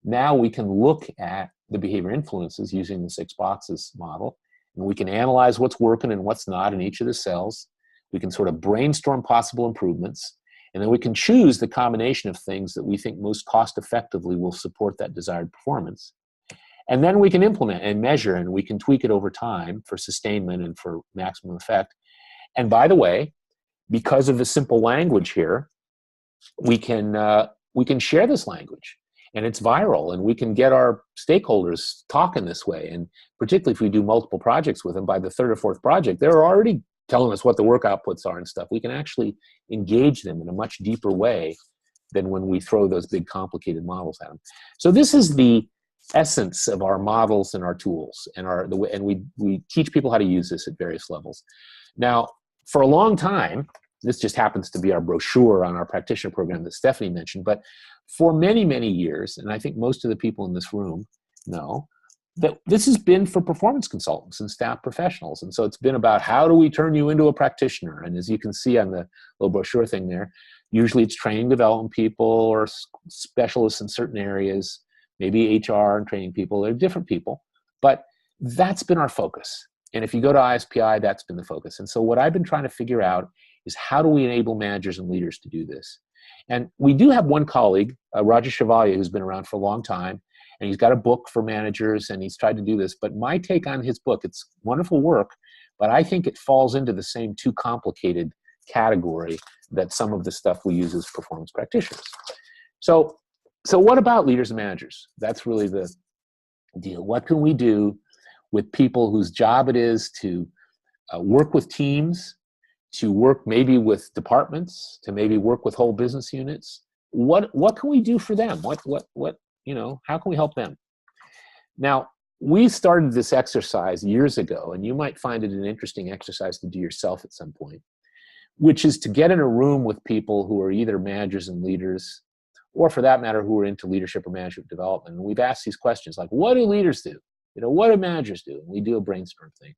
now we can look at the behavior influences using the 6 boxes model, and we can analyze what's working and what's not in each of the cells. We can sort of brainstorm possible improvements, and then we can choose the combination of things that we think most cost effectively will support that desired performance. And then we can implement and measure, and we can tweak it over time for sustainment and for maximum effect. And by the way, because of the simple language here, we can share this language, and it's viral, and we can get our stakeholders talking this way. And particularly if we do multiple projects with them, by the 3rd or 4th project, they're already telling us what the work outputs are and stuff. We can actually engage them in a much deeper way than when we throw those big complicated models at them. So this is the essence of our models and our tools, and we teach people how to use this at various levels. Now, for a long time, this just happens to be our brochure on our practitioner program that Stephanie mentioned, but for many, many years, and I think most of the people in this room know, that this has been for performance consultants and staff professionals. And so it's been about how do we turn you into a practitioner? And as you can see on the little brochure thing there, usually it's training development people or specialists in certain areas, maybe HR and training people. They're different people, but that's been our focus. And if you go to ISPI, that's been the focus. And so what I've been trying to figure out is how do we enable managers and leaders to do this? And we do have one colleague, Roger Chevalier, who's been around for a long time, And he's got a book for managers, and he's tried to do this. But my take on his book, it's wonderful work, but I think it falls into the same too complicated category that some of the stuff we use as performance practitioners. So what about leaders and managers? That's really the deal. What can we do with people whose job it is to work with teams, to work maybe with departments, to maybe work with whole business units? What can we do for them? What how can we help them? Now, we started this exercise years ago, and you might find it an interesting exercise to do yourself at some point, which is to get in a room with people who are either managers and leaders, or for that matter, who are into leadership or management development. And we've asked these questions like, what do leaders do? What do managers do? And we do a brainstorm thing.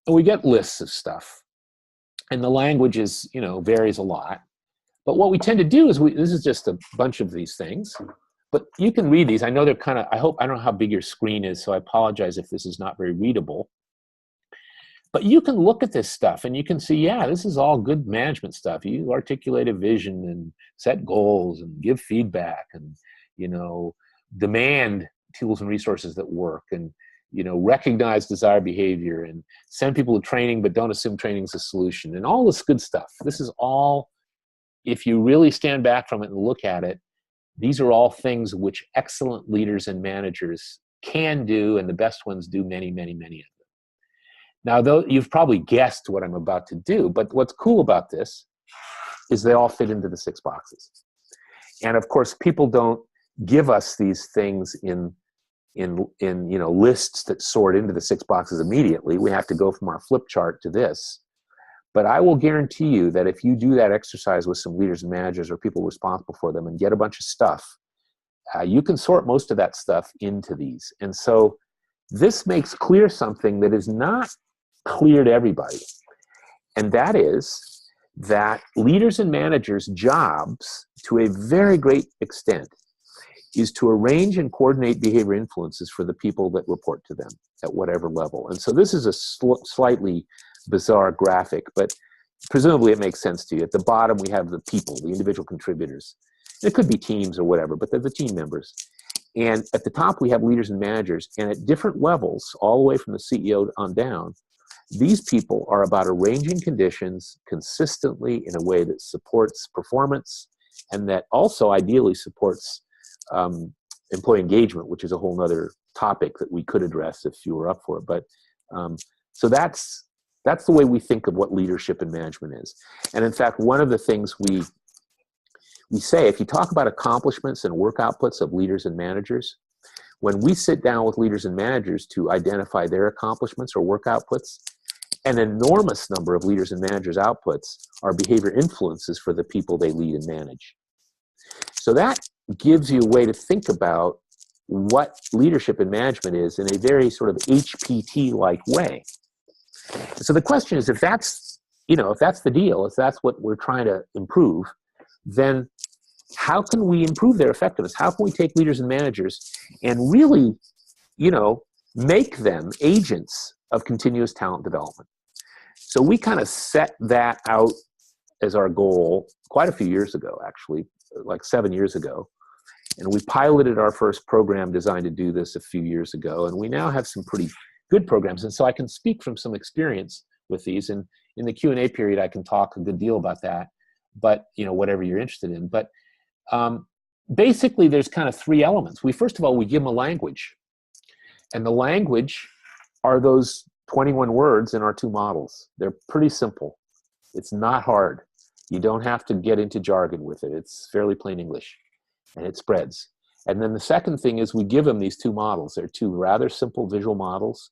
And we get lists of stuff. And the language is, varies a lot. But what we tend to do is, this is just a bunch of these things, but you can read these. I know they're kind of, I don't know how big your screen is, so I apologize if this is not very readable. But you can look at this stuff and you can see, yeah, this is all good management stuff. You articulate a vision and set goals and give feedback and, demand tools and resources that work and, recognize desired behavior and send people to training, but don't assume training is a solution and all this good stuff. This is all, if you really stand back from it and look at it, these are all things which excellent leaders and managers can do, and the best ones do many, many, many of them. Now, though, you've probably guessed what I'm about to do, but what's cool about this is they all fit into the 6 boxes. And of course, people don't give us these things in lists that sort into the 6 boxes immediately. We have to go from our flip chart to this. But I will guarantee you that if you do that exercise with some leaders and managers or people responsible for them and get a bunch of stuff, you can sort most of that stuff into these. And so this makes clear something that is not clear to everybody. And that is that leaders and managers' jobs, to a very great extent, is to arrange and coordinate behavior influences for the people that report to them at whatever level. And so this is a slightly bizarre graphic, but presumably it makes sense to you. At the bottom, we have the people, the individual contributors. It could be teams or whatever, but they're the team members. And at the top, we have leaders and managers. And at different levels, all the way from the CEO on down, these people are about arranging conditions consistently in a way that supports performance and that also ideally supports employee engagement, which is a whole other topic that we could address if you were up for it. But so that's the way we think of what leadership and management is. And in fact, one of the things we say, if you talk about accomplishments and work outputs of leaders and managers, when we sit down with leaders and managers to identify their accomplishments or work outputs, an enormous number of leaders and managers' outputs are behavior influences for the people they lead and manage. So that gives you a way to think about what leadership and management is in a very sort of HPT-like way. So the question is, if that's the deal, if that's what we're trying to improve, then how can we improve their effectiveness? How can we take leaders and managers and really, make them agents of continuous talent development? So we kind of set that out as our goal quite a few years ago, actually, like 7 years ago. And we piloted our first program designed to do this a few years ago. And we now have some pretty good programs. And so I can speak from some experience with these. And in the Q&A period, I can talk a good deal about that. But, whatever you're interested in. But basically, there's kind of 3 elements. First of all, we give them a language. And the language are those 21 words in our 2 models. They're pretty simple. It's not hard. You don't have to get into jargon with it. It's fairly plain English. And it spreads. And then the second thing is we give them these 2 models. They're 2 rather simple visual models.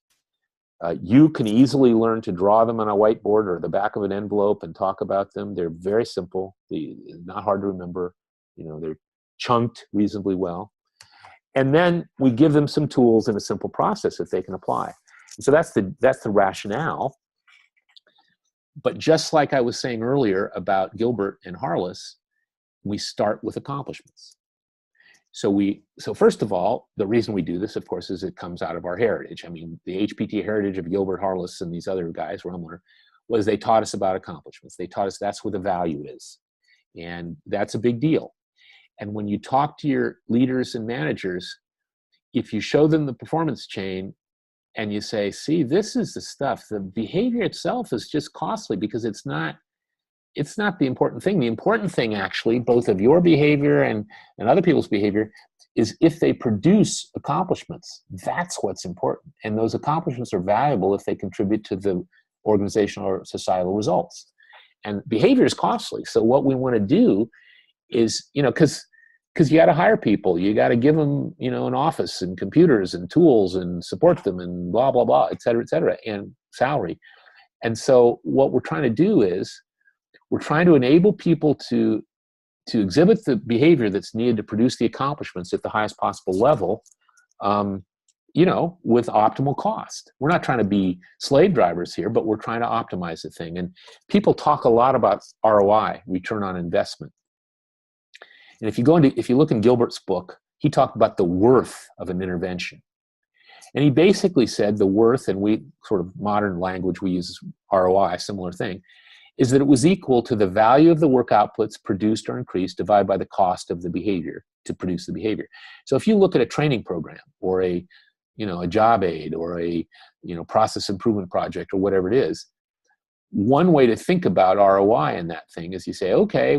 You can easily learn to draw them on a whiteboard or the back of an envelope and talk about them. They're very simple. They're not hard to remember. They're chunked reasonably well. And then we give them some tools and a simple process that they can apply. And so that's the rationale. But just like I was saying earlier about Gilbert and Harless, we start with accomplishments. So first of all, the reason we do this, of course, is it comes out of our heritage. I mean, the HPT heritage of Gilbert, Harless, and these other guys, Rumler, was they taught us about accomplishments. They taught us that's where the value is. And that's a big deal. And when you talk to your leaders and managers, if you show them the performance chain and you say, see, this is the stuff, the behavior itself is just costly because it's not the important thing. The important thing, actually, both of your behavior and other people's behavior, is if they produce accomplishments. That's what's important. And those accomplishments are valuable if they contribute to the organizational or societal results. And behavior is costly. So what we want to do is, because you got to hire people, you got to give them, an office and computers and tools and support them and blah, blah, blah, et cetera, and salary. And so what we're trying to do is we're trying to enable people to exhibit the behavior that's needed to produce the accomplishments at the highest possible level, with optimal cost. We're not trying to be slave drivers here, but we're trying to optimize the thing. And people talk a lot about ROI, return on investment. And if you look in Gilbert's book, he talked about the worth of an intervention. And he basically said the worth, and we sort of modern language, we use ROI, similar thing, is that it was equal to the value of the work outputs produced or increased divided by the cost of the behavior to produce the behavior. So if you look at a training program or a job aid or a process improvement project or whatever it is, one way to think about ROI in that thing is you say, okay,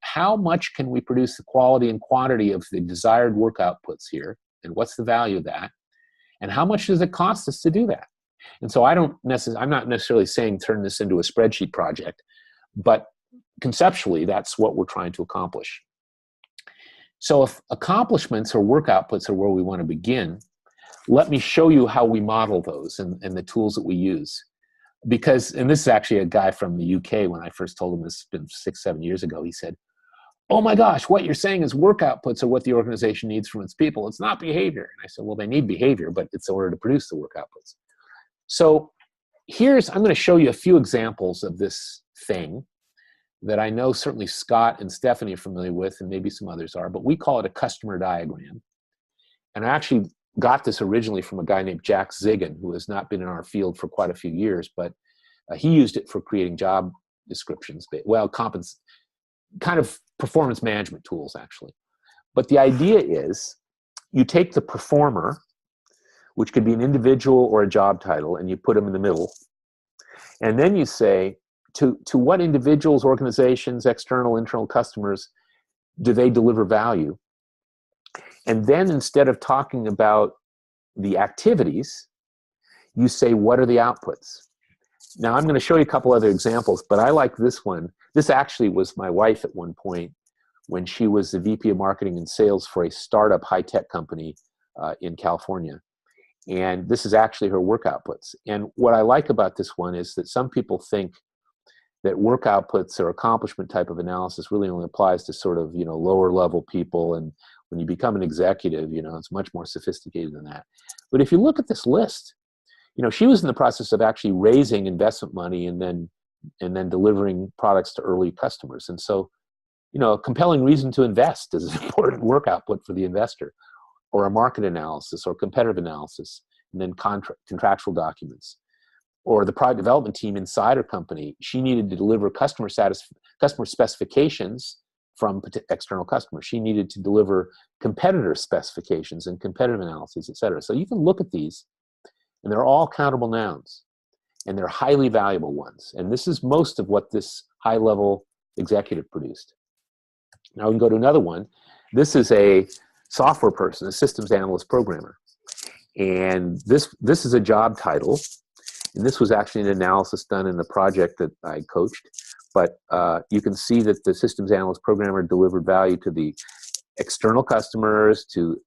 how much can we produce the quality and quantity of the desired work outputs here, and what's the value of that, and how much does it cost us to do that? And so I'm not necessarily saying turn this into a spreadsheet project, but conceptually, that's what we're trying to accomplish. So if accomplishments or work outputs are where we want to begin, let me show you how we model those and the tools that we use. And this is actually a guy from the UK, when I first told him this, been 6-7 years ago, he said, oh my gosh, what you're saying is work outputs are what the organization needs from its people. It's not behavior. And I said, well, they need behavior, but it's in order to produce the work outputs. So I'm going to show you a few examples of this thing that I know certainly Scott and Stephanie are familiar with, and maybe some others are, but we call it a customer diagram. And I actually got this originally from a guy named Jack Zigan, who has not been in our field for quite a few years, but he used it for creating job descriptions, kind of performance management tools, actually. But the idea is you take the performer, which could be an individual or a job title, and you put them in the middle. And then you say, to what individuals, organizations, external, internal customers do they deliver value? And then instead of talking about the activities, you say, what are the outputs? Now, I'm going to show you a couple other examples, but I like this one. This actually was my wife at one point when she was the VP of Marketing and Sales for a startup high-tech company in California. And this is actually her work outputs. And what I like about this one is that some people think that work outputs or accomplishment type of analysis really only applies to sort of, lower level people. And when you become an executive, it's much more sophisticated than that. But if you look at this list, she was in the process of actually raising investment money and then delivering products to early customers. And so, a compelling reason to invest is an important work output for the investor, or a market analysis or competitive analysis, and then contractual documents. Or the product development team inside her company, she needed to deliver customer specifications from external customers. She needed to deliver competitor specifications and competitive analyses, et cetera. So you can look at these, and they're all countable nouns, and they're highly valuable ones. And this is most of what this high-level executive produced. Now we can go to another one. This is a software person, a systems analyst programmer. And this is a job title. And this was actually an analysis done in the project that I coached. But you can see that the systems analyst programmer delivered value to the external customers, to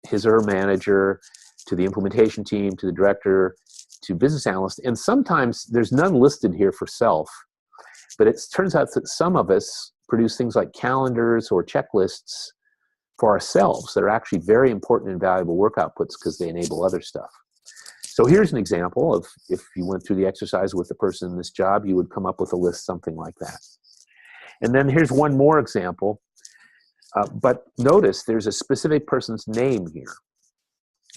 his or her manager, to the implementation team, to the director, to business analyst. And sometimes there's none listed here for self. But it turns out that some of us produce things like calendars or checklists for ourselves that are actually very important and valuable work outputs because they enable other stuff. So here's an example of if you went through the exercise with the person in this job, you would come up with a list something like that. And then here's one more example. But notice there's a specific person's name here.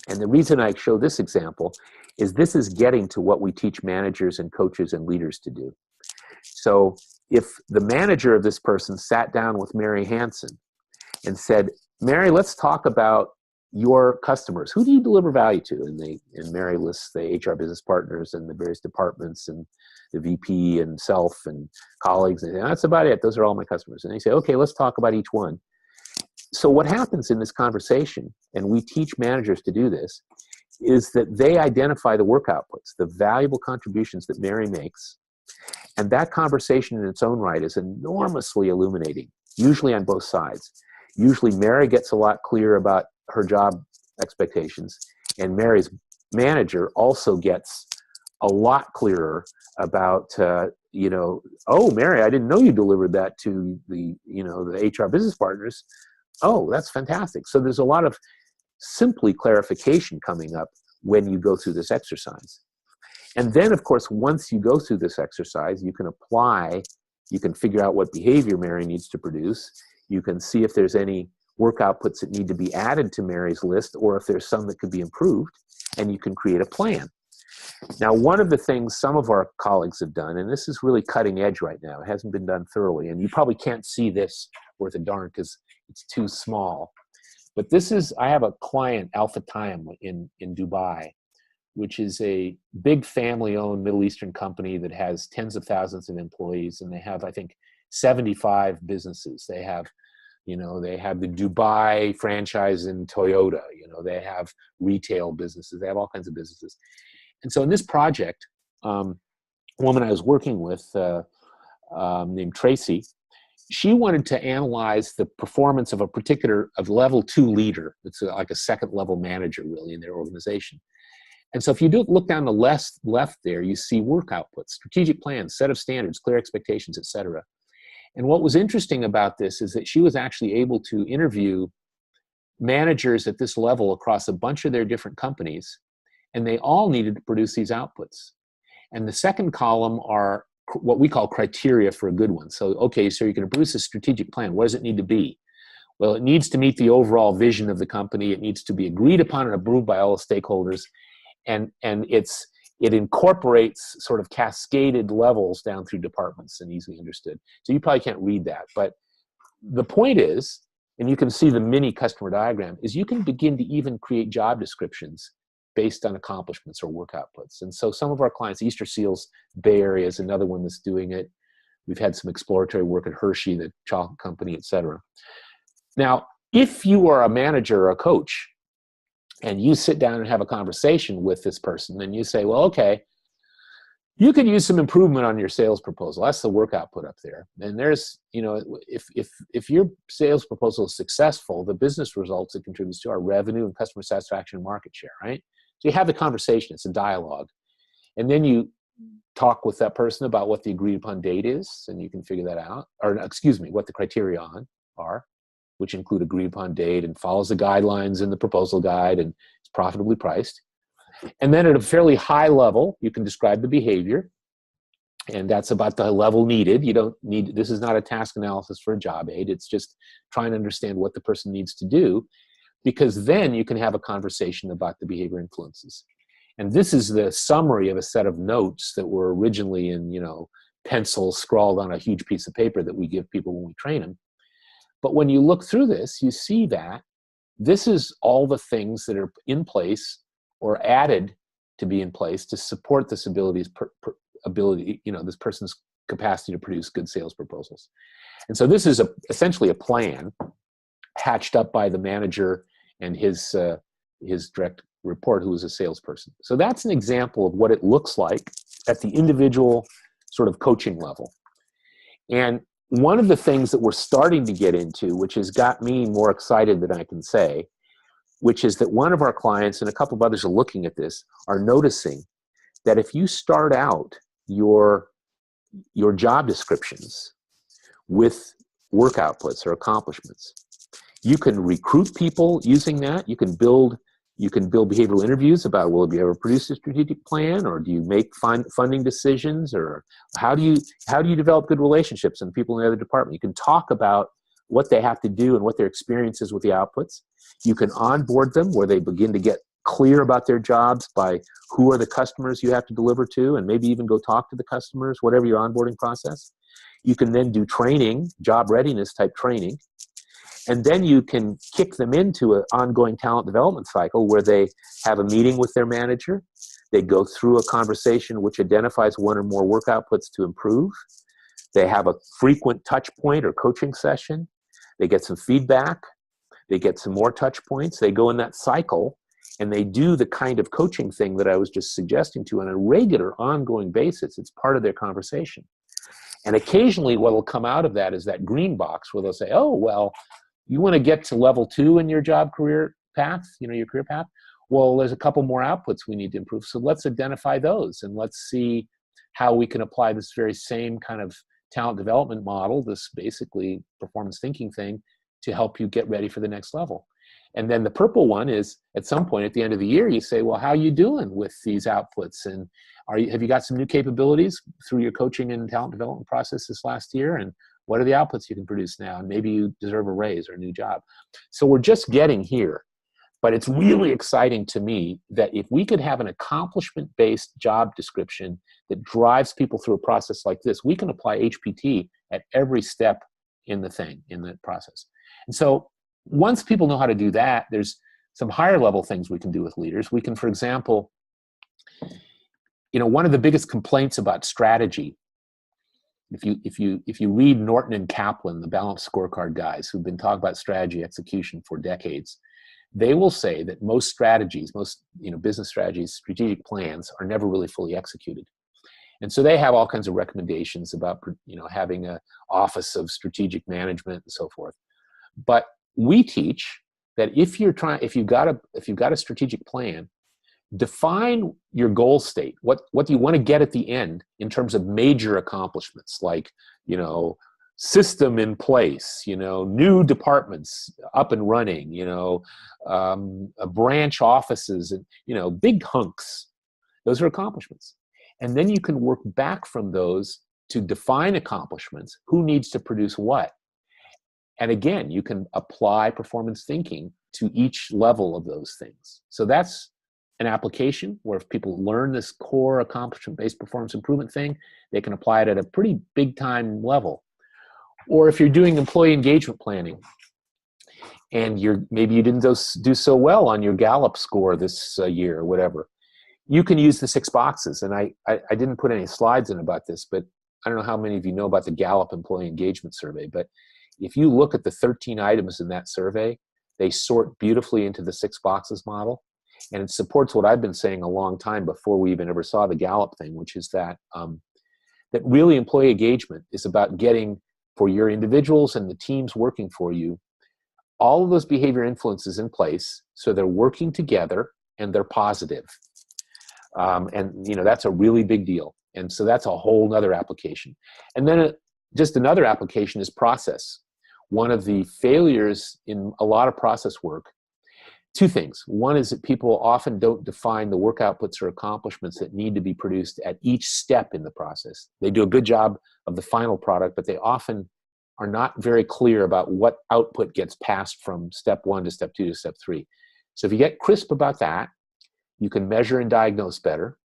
And the reason I show this example is this is getting to what we teach managers and coaches and leaders to do. So if the manager of this person sat down with Mary Hansen and said, Mary, let's talk about your customers, who do you deliver value to? And Mary lists the HR business partners and the various departments and the VP and self and colleagues. And that's about it. Those are all my customers. And they say, okay, let's talk about each one. So what happens in this conversation, and we teach managers to do this, is that they identify the work outputs, the valuable contributions that Mary makes. And that conversation in its own right is enormously illuminating, usually on both sides. Usually Mary gets a lot clearer about her job expectations, and Mary's manager also gets a lot clearer about, oh, Mary, I didn't know you delivered that to the HR business partners. Oh, that's fantastic. So there's a lot of simply clarification coming up when you go through this exercise. And then, of course, once you go through this exercise, you can apply, you can figure out what behavior Mary needs to produce. You can see if there's any work outputs that need to be added to Mary's list, or if there's some that could be improved, and you can create a plan. Now, one of the things some of our colleagues have done, and this is really cutting edge right now, it hasn't been done thoroughly, and you probably can't see this worth a darn because it's too small. But this is, I have a client, Alpha Time in Dubai, which is a big family-owned Middle Eastern company that has tens of thousands of employees, and they have, I think, 75 businesses. They have, they have the Dubai franchise in Toyota. They have retail businesses. They have all kinds of businesses. And so in this project, a woman I was working with named Tracy, she wanted to analyze the performance of a particular level 2 leader. It's like a second level manager really in their organization. And so if you look down the left there, you see work outputs, strategic plans, set of standards, clear expectations, etc. And what was interesting about this is that she was actually able to interview managers at this level across a bunch of their different companies, and they all needed to produce these outputs. And the second column are what we call criteria for a good one. So, okay, so you can produce a strategic plan. What does it need to be? Well, it needs to meet the overall vision of the company. It needs to be agreed upon and approved by all the stakeholders. And it incorporates sort of cascaded levels down through departments and easily understood. So you probably can't read that. But the point is, and you can see the mini customer diagram, is you can begin to even create job descriptions based on accomplishments or work outputs. And so some of our clients, Easter Seals Bay Area is another one that's doing it. We've had some exploratory work at Hershey, the chocolate company, et cetera. Now, if you are a manager or a coach, and you sit down and have a conversation with this person, and you say, well, okay, you could use some improvement on your sales proposal. That's the work output up there. And there's, if your sales proposal is successful, the business results it contributes to are revenue and customer satisfaction and market share, right? So you have the conversation, it's a dialogue. And then you talk with that person about what the agreed upon date is, and you can figure that out, or excuse me, what the criteria are, which include agreed upon date and follows the guidelines in the proposal guide and is profitably priced. And then at a fairly high level, you can describe the behavior, and that's about the level needed. You don't need, this is not a task analysis for a job aid. It's just trying to understand what the person needs to do, because then you can have a conversation about the behavior influences. And this is the summary of a set of notes that were originally in, pencil scrawled on a huge piece of paper that we give people when we train them. But when you look through this, you see that this is all the things that are in place or added to be in place to support this ability, this person's capacity to produce good sales proposals. And so this is essentially a plan hatched up by the manager and his direct report, who is a salesperson. So that's an example of what it looks like at the individual sort of coaching level. And one of the things that we're starting to get into, which has got me more excited than I can say, which is that one of our clients and a couple of others are looking at this, are noticing that if you start out your job descriptions with work outputs or accomplishments, you can recruit people using that. You can build behavioral interviews about, well, have you ever produced a strategic plan, or do you make funding decisions, or how do you develop good relationships and people in the other department? You can talk about what they have to do and what their experience is with the outputs. You can onboard them where they begin to get clear about their jobs by who are the customers you have to deliver to, and maybe even go talk to the customers, whatever your onboarding process. You can then do training, job readiness type training. And then you can kick them into an ongoing talent development cycle where they have a meeting with their manager. They go through a conversation which identifies one or more work outputs to improve. They have a frequent touch point or coaching session. They get some feedback. They get some more touch points. They go in that cycle, and they do the kind of coaching thing that I was just suggesting to on a regular, ongoing basis. It's part of their conversation. And occasionally what will come out of that is that green box where they'll say, oh, well, you want to get to level 2 in your job career path, your career path? Well, there's a couple more outputs we need to improve. So let's identify those, and let's see how we can apply this very same kind of talent development model, this basically performance thinking thing, to help you get ready for the next level. And then the purple one is at some point at the end of the year, you say, well, how are you doing with these outputs? And have you got some new capabilities through your coaching and talent development process this last year? And what are the outputs you can produce now? And maybe you deserve a raise or a new job. So we're just getting here. But it's really exciting to me that if we could have an accomplishment-based job description that drives people through a process like this, we can apply HPT at every step in the process. And so once people know how to do that, there's some higher level things we can do with leaders. We can, for example, one of the biggest complaints about strategy, if you read Norton and Kaplan, the balanced scorecard guys who've been talking about strategy execution for decades, they will say that most strategies, business strategies, strategic plans are never really fully executed. And so they have all kinds of recommendations about, having an office of strategic management and so forth. But we teach that if you've got a strategic plan, define your goal state. What do you want to get at the end in terms of major accomplishments, like, system in place, new departments up and running, branch offices, and, big hunks. Those are accomplishments. And then you can work back from those to define accomplishments. Who needs to produce what? And again, you can apply performance thinking to each level of those things. So that's an application where if people learn this core accomplishment-based performance improvement thing, they can apply it at a pretty big time level. Or if you're doing employee engagement planning and maybe you didn't do so well on your Gallup score this year or whatever, you can use the 6 boxes. And I didn't put any slides in about this, but I don't know how many of you know about the Gallup Employee Engagement Survey, but if you look at the 13 items in that survey, they sort beautifully into the 6 boxes model. And it supports what I've been saying a long time before we even ever saw the Gallup thing, which is that that really employee engagement is about getting, for your individuals and the teams working for you, all of those behavior influences in place so they're working together and they're positive. And that's a really big deal. And so that's a whole nother application. And then just another application is process. One of the failures in a lot of process work, 2 things. One is that people often don't define the work outputs or accomplishments that need to be produced at each step in the process. They do a good job of the final product, but they often are not very clear about what output gets passed from step 1 to step 2 to step 3. So if you get crisp about that, you can measure and diagnose better.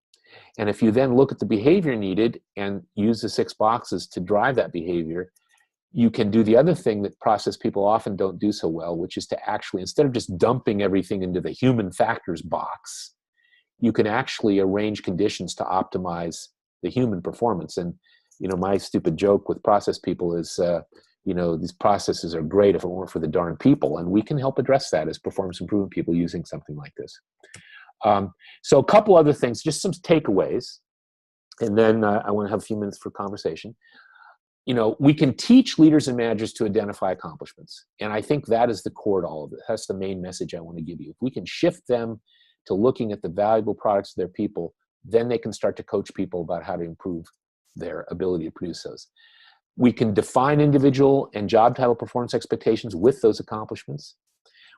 And if you then look at the behavior needed and use the 6 boxes to drive that behavior, you can do the other thing that process people often don't do so well, which is to actually, instead of just dumping everything into the human factors box, you can actually arrange conditions to optimize the human performance. And, my stupid joke with process people is, these processes are great if it weren't for the darn people. And we can help address that as performance improvement people using something like this. So a couple other things, just some takeaways, and then I want to have a few minutes for conversation. We can teach leaders and managers to identify accomplishments. And I think that is the core to all of it. That's the main message I want to give you. If we can shift them to looking at the valuable products of their people, then they can start to coach people about how to improve their ability to produce those. We can define individual and job title performance expectations with those accomplishments.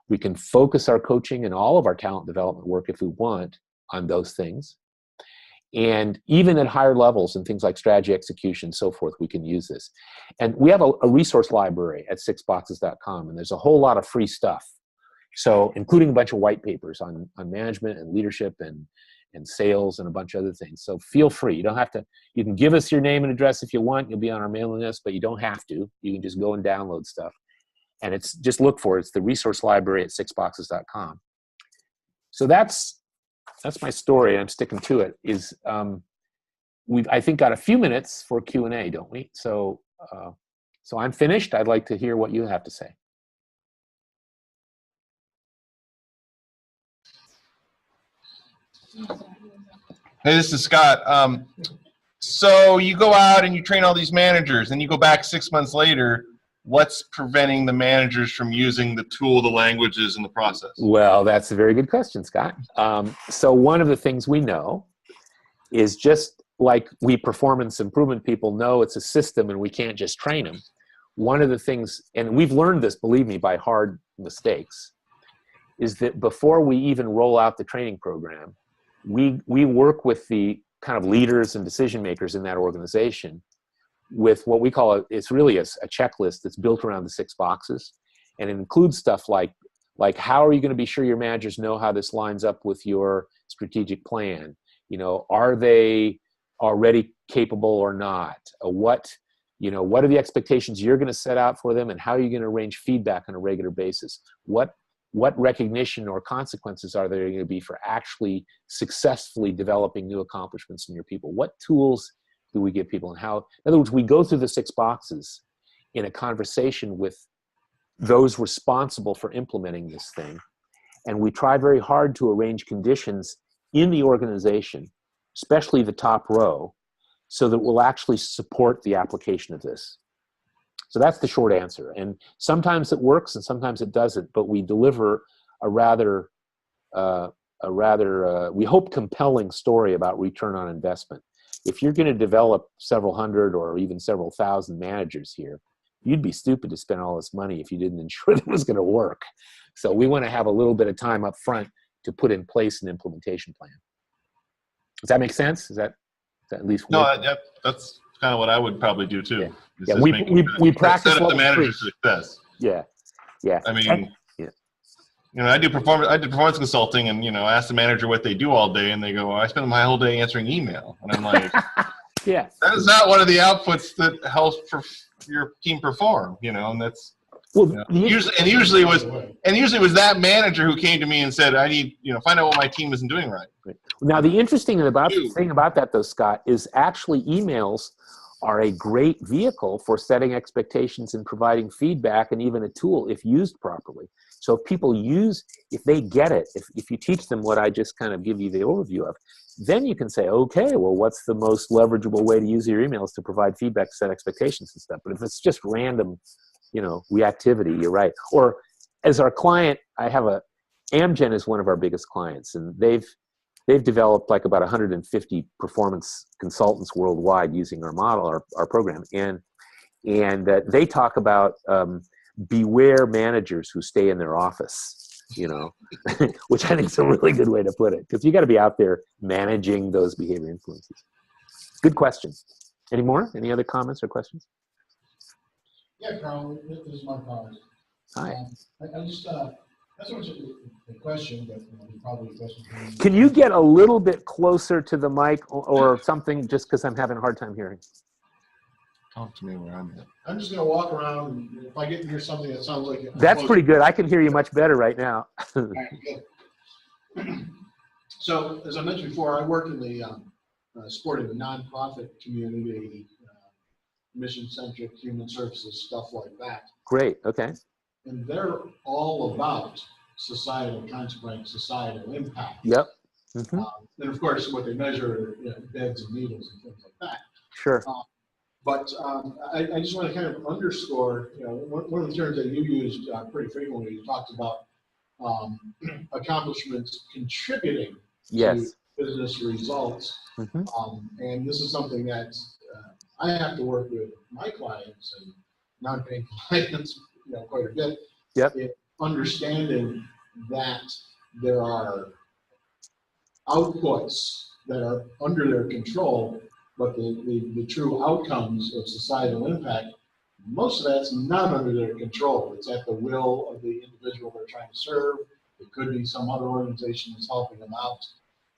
We can focus our coaching and all of our talent development work, if we want, on those things. And even at higher levels and things like strategy execution and so forth, we can use this. And we have a resource library at 6boxes.com, and there's a whole lot of free stuff. So including a bunch of white papers on management and leadership and sales and a bunch of other things. So feel free. You don't have to, you can give us your name and address if you want. You'll be on our mailing list, but you don't have to. You can just go and download stuff. And it's just look for it. It's the resource library at sixboxes.com. So that's my story. I'm sticking to it. We've, I think, got a few minutes for Q&A, don't we? So I'm finished. I'd like to hear what you have to say. Hey, this is Scott. So you go out and you train all these managers, and you go back 6 months later. What's preventing the managers from using the tool, the languages, and the process? Well, that's a very good question, Scott. So one of the things we know is, just like we performance improvement people know it's a system and we can't just train them. One of the things, and we've learned this, believe me, by hard mistakes, is that before we even roll out the training program, we work with the kind of leaders and decision makers in that organization with what we call it's really a checklist that's built around the 6 boxes, and it includes stuff like how are you going to be sure your managers know how this lines up with your strategic plan? You know, are they already capable or not? What are the expectations you're going to set out for them, and how are you going to arrange feedback on a regular basis? What recognition or consequences are there going to be for actually successfully developing new accomplishments in your people? What tools do we give people, and how? In other words, we go through the 6 boxes in a conversation with those responsible for implementing this thing, and we try very hard to arrange conditions in the organization, especially the top row, so that we'll actually support the application of this. So that's the short answer. And sometimes it works and sometimes it doesn't, but we deliver a rather we hope, compelling story about return on investment. If you're going to develop several hundred or even several thousand managers here, you'd be stupid to spend all this money if you didn't ensure that it was going to work. So we want to have a little bit of time up front to put in place an implementation plan. Does that make sense? Is that at least work? No, that's kind of what I would probably do too. Yeah, we practice set up what the we manager's preach. success. Yeah. I mean, I did performance consulting, and I ask the manager what they do all day, and they go, well, I spend my whole day answering email, and I'm like, yeah, that is not one of the outputs that helps your team perform, and that's usually it was that manager who came to me and said, I need find out what my team isn't doing right. Now the interesting thing about that though, Scott, is actually emails are a great vehicle for setting expectations and providing feedback, and even a tool if used properly. So if they get it, if you teach them what I just kind of give you the overview of, then you can say, okay, well, what's the most leverageable way to use your emails to provide feedback, set expectations and stuff? But if it's just random, reactivity, you're right. Or as our client, Amgen is one of our biggest clients, and they've developed like about 150 performance consultants worldwide using our model, our program. And they talk about beware managers who stay in their office, which I think is a really good way to put it, because you got to be out there managing those behavior influences. Good question. Any more? Any other comments or questions? Yeah, Carl, this is Mark Powers. Hi. I just, that's not a question, but probably a question for you. Can you get a little bit closer to the mic or something, just because I'm having a hard time hearing? Talk to me where I'm at. I'm just going to walk around, and if I get to hear something that sounds like it. That's pretty good. I can hear you much better right now. All right, good. So, as I mentioned before, I work in the supporting the nonprofit community, mission-centric human services, stuff like that. Great. Okay. And they're all about societal consequence, societal impact. Yep. Mm-hmm. And of course, what they measure are beds and needles and things like that. Sure. But I just want to kind of underscore, one of the terms that you used pretty frequently. You talked about accomplishments contributing to business results. Mm-hmm. And this is something that I have to work with my clients and non-paying clients, quite a bit. Yep. In understanding that there are outputs that are under their control, but the true outcomes of societal impact, most of that's not under their control. It's at the will of the individual they're trying to serve. It could be some other organization that's helping them out.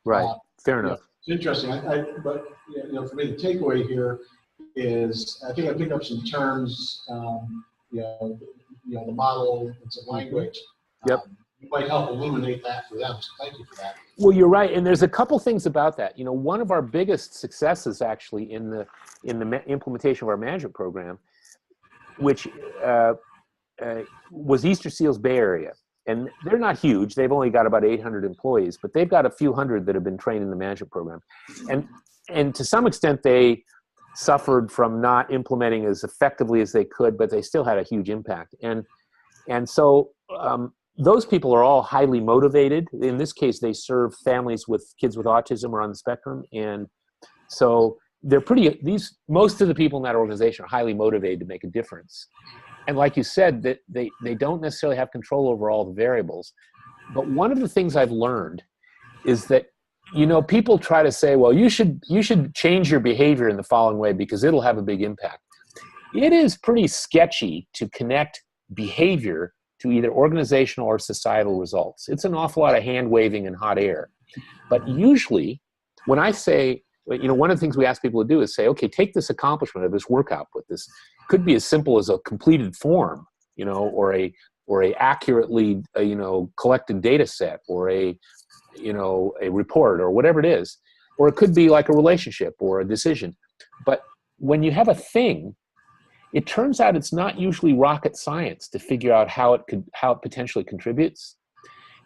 Right. Fair enough. It's interesting. But for me, the takeaway here is I think I picked up some terms. the model and some language, Yep. you might help illuminate that for them. So thank you for that. Well, you're right, and there's a couple things about that. One of our biggest successes actually in the implementation of our management program, which was Easter Seals Bay Area. And they're not huge. They've only got about 800 employees, but they've got a few hundred that have been trained in the management program. And to some extent, they suffered from not implementing as effectively as they could, but they still had a huge impact. And so those people are all highly motivated. In this case, they serve families with kids with autism or on the spectrum. And so they're most of the people in that organization are highly motivated to make a difference. And like you said, that they don't necessarily have control over all the variables. But one of the things I've learned is that, people try to say, well, you should change your behavior in the following way because it'll have a big impact. It is pretty sketchy to connect behavior to either organizational or societal results. It's an awful lot of hand waving and hot air. But usually when I say, one of the things we ask people to do is say, okay, take this accomplishment or this work output. This could be as simple as a completed form, or a accurately, collected data set, or a report, or whatever it is. Or it could be like a relationship or a decision. But when you have a thing, it turns out it's not usually rocket science to figure out how it potentially contributes.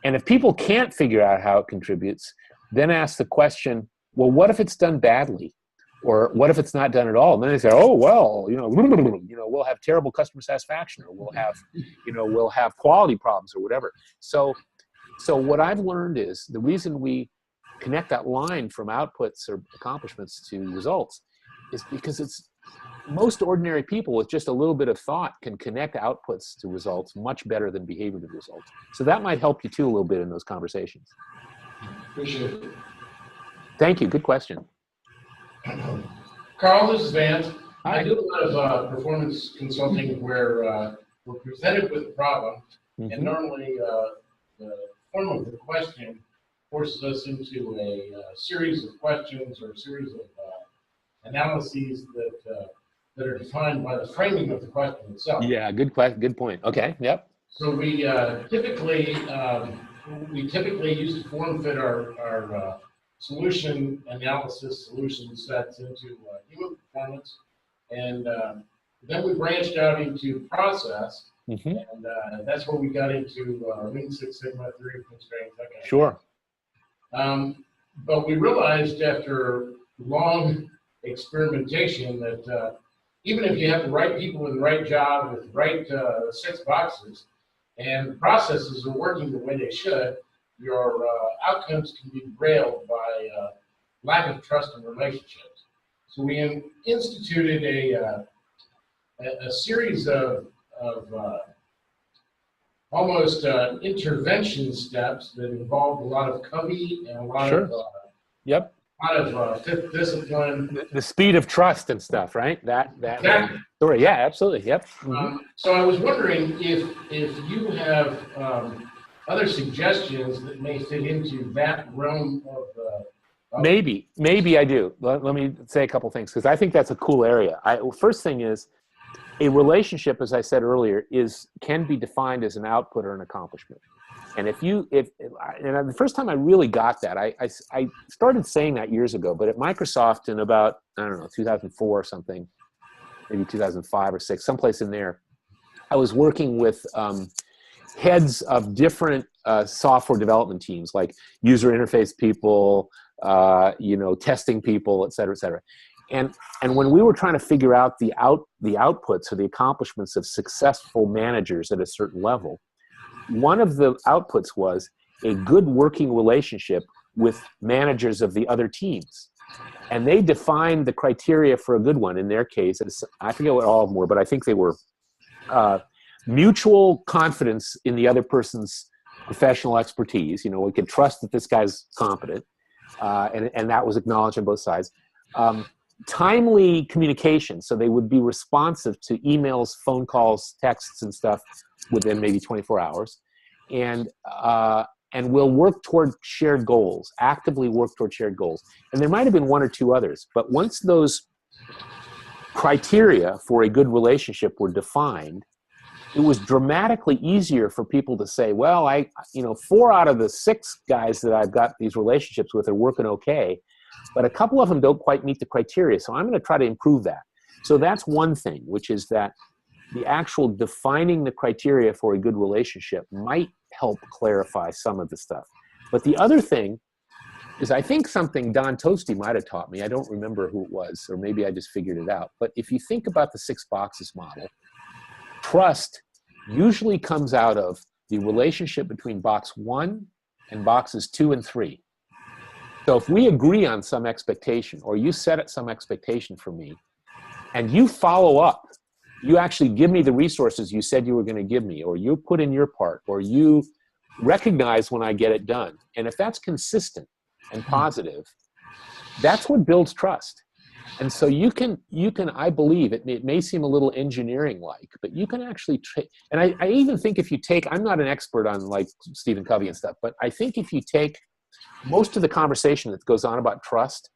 And if people can't figure out how it contributes, then ask the question, well, what if it's done badly? Or what if it's not done at all? And then they say, oh, well, we'll have terrible customer satisfaction, or we'll have quality problems or whatever. So what I've learned is the reason we connect that line from outputs or accomplishments to results is because most ordinary people with just a little bit of thought can connect outputs to results much better than behavior to results. So that might help you too a little bit in those conversations. Appreciate it. Thank you. Good question. Carl, this is Vance. Hi. I do a lot of performance consulting where we're presented with a problem, and normally the form of the question forces us into a series of questions or a series of analyses that are defined by the framing of the question itself. Yeah, good point. Okay, yep. So we typically use to form fit our solution analysis solution sets into human performance, and then we branched out into process, and that's where we got into Lean Six Sigma, theory of constraints, that kind of Sure. thing. But we realized after long experimentation that even if you have the right people in the right job with the right 6 boxes, and the processes are working the way they should, your outcomes can be derailed by lack of trust in relationships. So we instituted a series of almost intervention steps that involved a lot of Covey and a lot of fifth discipline. The speed of trust and stuff, right? That Exactly. story. Yeah, absolutely. Yep. So I was wondering if you have other suggestions that may fit into that realm of Maybe I do. Let me say a couple things because I think that's a cool area. First thing is, a relationship, as I said earlier, can be defined as an output or an accomplishment. And the first time I really got that, I started saying that years ago, but at Microsoft in about, 2004 or something, maybe 2005 or 6, someplace in there, I was working with heads of different software development teams, like user interface people, testing people, et cetera, et cetera. And when we were trying to figure out the outputs or the accomplishments of successful managers at a certain level, one of the outputs was a good working relationship with managers of the other teams. And they defined the criteria for a good one in their case. I forget what all of them were, but I think they were mutual confidence in the other person's professional expertise. We could trust that this guy's competent, and that was acknowledged on both sides. Timely communication, so they would be responsive to emails, phone calls, texts, and stuff within maybe 24 hours, and we'll work toward shared goals, actively work toward shared goals. And there might have been one or two others, but once those criteria for a good relationship were defined, it was dramatically easier for people to say, well, 4 out of the 6 guys that I've got these relationships with are working okay, but a couple of them don't quite meet the criteria, so I'm going to try to improve that. So that's one thing, which is that the actual defining the criteria for a good relationship might help clarify some of the stuff. But the other thing is, I think something Don Toasty might have taught me. I don't remember who it was, or maybe I just figured it out. But if you think about the 6 boxes model, trust usually comes out of the relationship between box 1 and boxes 2 and 3. So if we agree on some expectation, or you set some expectation for me, and you follow up, you actually give me the resources you said you were going to give me, or you put in your part, or you recognize when I get it done. And if that's consistent and positive, that's what builds trust. And so you can, I believe, it may seem a little engineering-like, but you can actually, and I even think if you take, I'm not an expert on like Stephen Covey and stuff, but I think if you take most of the conversation that goes on about trust,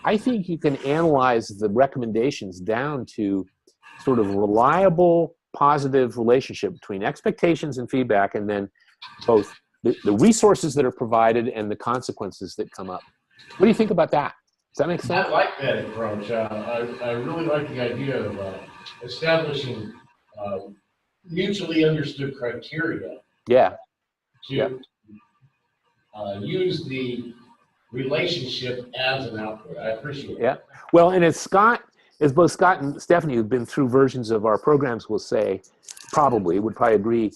I think you can analyze the recommendations down to sort of reliable, positive relationship between expectations and feedback, and then both the resources that are provided and the consequences that come up. What do you think about that? Does that make sense? I like that approach. I really like the idea of establishing mutually understood criteria. Yeah. To use the relationship as an output. I appreciate it. Yeah. Well, and as both Scott and Stephanie, who've been through versions of our programs, will say, would probably agree,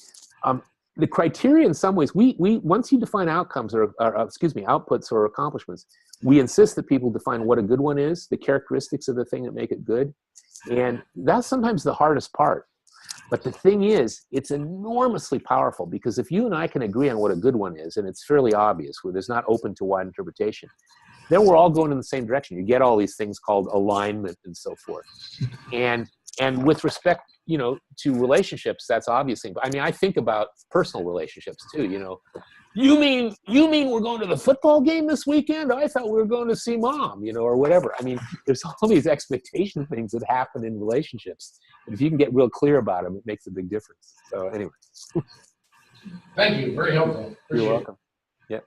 the criteria in some ways, we once you define outcomes or outputs or accomplishments, we insist that people define what a good one is, the characteristics of the thing that make it good. And that's sometimes the hardest part. But the thing is, it's enormously powerful, because if you and I can agree on what a good one is, and it's fairly obvious, where there's not open to wide interpretation, then we're all going in the same direction. You get all these things called alignment and so forth. And with respect, to relationships, that's obviously, I mean, I think about personal relationships too, You mean we're going to the football game this weekend? I thought we were going to see mom, or whatever. I mean, there's all these expectation things that happen in relationships. And if you can get real clear about them, it makes a big difference. So anyway. Thank you. Very helpful. You're welcome. Yeah.